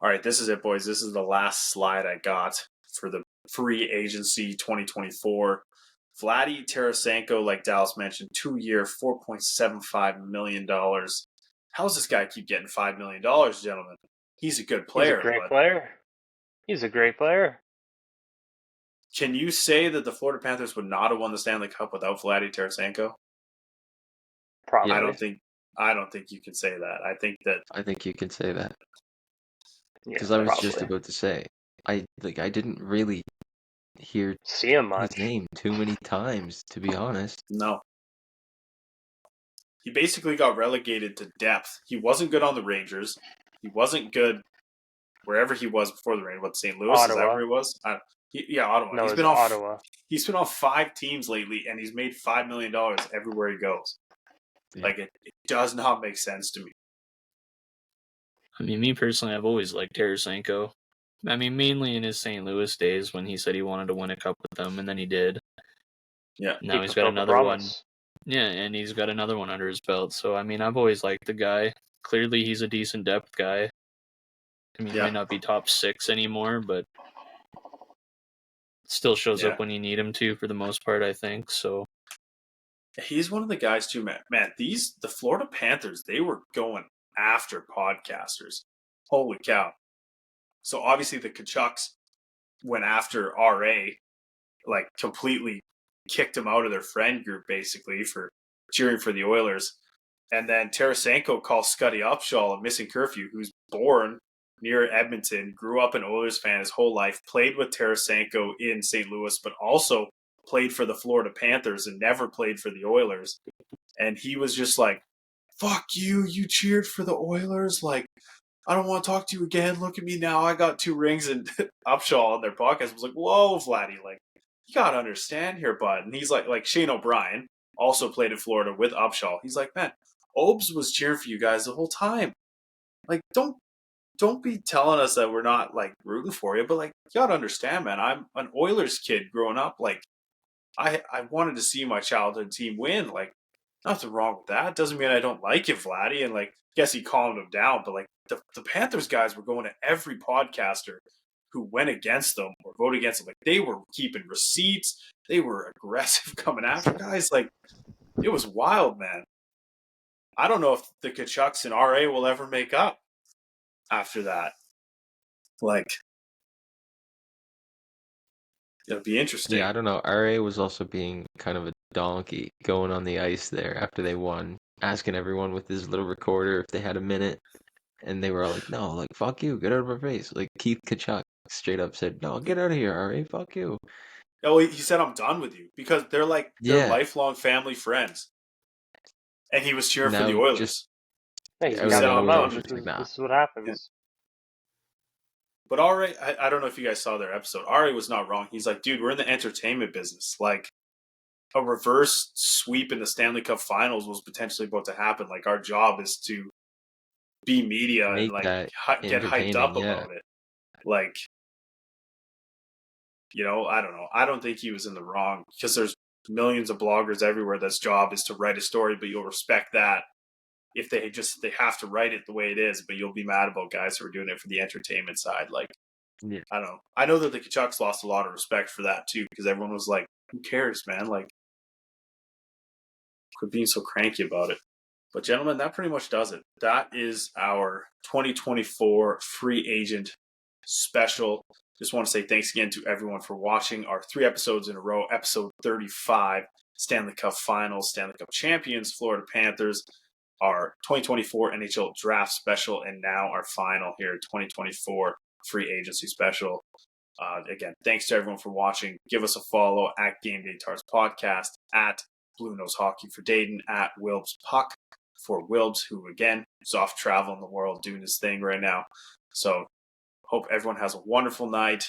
All right, this is it, boys. This is the last slide I got for the free agency 2024. Vladdy Tarasenko, like Dallas mentioned, 2 year, $4.75 million. How does this guy keep getting $5 million, gentlemen? He's a good player. He's a great player. He's a great player. Can you say that the Florida Panthers would not have won the Stanley Cup without Vladdy Tarasenko? Probably. I don't think you can say that. I think you can say that. Because I was just about to say, I didn't really see him much. His name too many times, to be honest. No. He basically got relegated to depth. He wasn't good on the Rangers. He wasn't good wherever he was before the Rangers. What, St. Louis? Ottawa. Is that where he was? Ottawa. No, Ottawa. He's been on 5 teams lately, and he's made $5 million everywhere he goes. Yeah. Like, it does not make sense to me. I mean, me personally, I've always liked Tarasenko. I mean, mainly in his St. Louis days when he said he wanted to win a cup with them, and then he did. Yeah. Now he's got another one. Yeah, and he's got another one under his belt. So, I mean, I've always liked the guy. Clearly, he's a decent depth guy. I mean, he might not be top 6 anymore, but still shows up when you need him to for the most part, I think. So he's one of the guys too, man. Man, the Florida Panthers, they were going after podcasters. Holy cow. So obviously the Kachucks went after RA, like completely kicked him out of their friend group basically for cheering for the Oilers. And then Tarasenko calls Scotty Upshall a missing curfew, who's born near Edmonton, grew up an Oilers fan his whole life, played with Tarasenko in St. Louis, but also played for the Florida Panthers and never played for the Oilers. And he was just like, fuck you, you cheered for the Oilers? Like, I don't want to talk to you again. Look at me now. I got 2 rings. And Upshaw on their podcast was like, whoa, Vladdy, like, you got to understand here, bud. And he's like Shane O'Brien also played in Florida with Upshaw. He's like, man, Obes was cheering for you guys the whole time. Like, don't be telling us that we're not, like, rooting for you. But, like, you got to understand, man, I'm an Oilers kid growing up. Like, I wanted to see my childhood team win. Like, Nothing wrong with that. Doesn't mean I don't like you, Vladdy. And like, guess he calmed him down. But like, the Panthers guys were going to every podcaster who went against them or voted against them. Like, they were keeping receipts. They were aggressive coming after guys. Like, it was wild, man. I don't know if the Kachucks and RA will ever make up after that. Like, it'll be interesting. Yeah, I don't know. RA was also being kind of a donkey going on the ice there after they won, asking everyone with his little recorder if they had a minute. And they were all like, no, like, fuck you, get out of our face. Like, Keith Kachuk straight up said, no, get out of here, RA, fuck you. Oh, he said, I'm done with you. Because they're lifelong family friends. And he was cheering for the Oilers. Hey, you He said, I'm done with you. This is what happens. Yeah. But RA, I don't know if you guys saw their episode. RA was not wrong. He's like, dude, we're in the entertainment business. Like, a reverse sweep in the Stanley Cup Finals was potentially about to happen. Like, our job is to be media and like get hyped up about it. Like, you know, I don't know. I don't think he was in the wrong because there's millions of bloggers everywhere that's job is to write a story, but you'll respect that if they have to write it the way it is, but you'll be mad about guys who are doing it for the entertainment side. Like, yeah. I don't know. I know that the Kachucks lost a lot of respect for that too, because everyone was like, who cares, man? Like, quit being so cranky about it. But gentlemen, that pretty much does it. That is our 2024 free agent special. Just want to say thanks again to everyone for watching our 3 episodes in a row. Episode 35, Stanley Cup Finals, Stanley Cup Champions, Florida Panthers. Our 2024 NHL Draft Special, and now our final here, 2024 Free Agency Special. Again, thanks to everyone for watching. Give us a follow at Gameday Tarps Podcast, at Blue Nose Hockey for Dayton, at Wilbs Puck for Wilbs, who, again, is off traveling the world doing his thing right now. So, hope everyone has a wonderful night.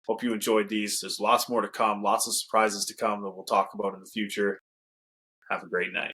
Hope you enjoyed these. There's lots more to come, lots of surprises to come that we'll talk about in the future. Have a great night.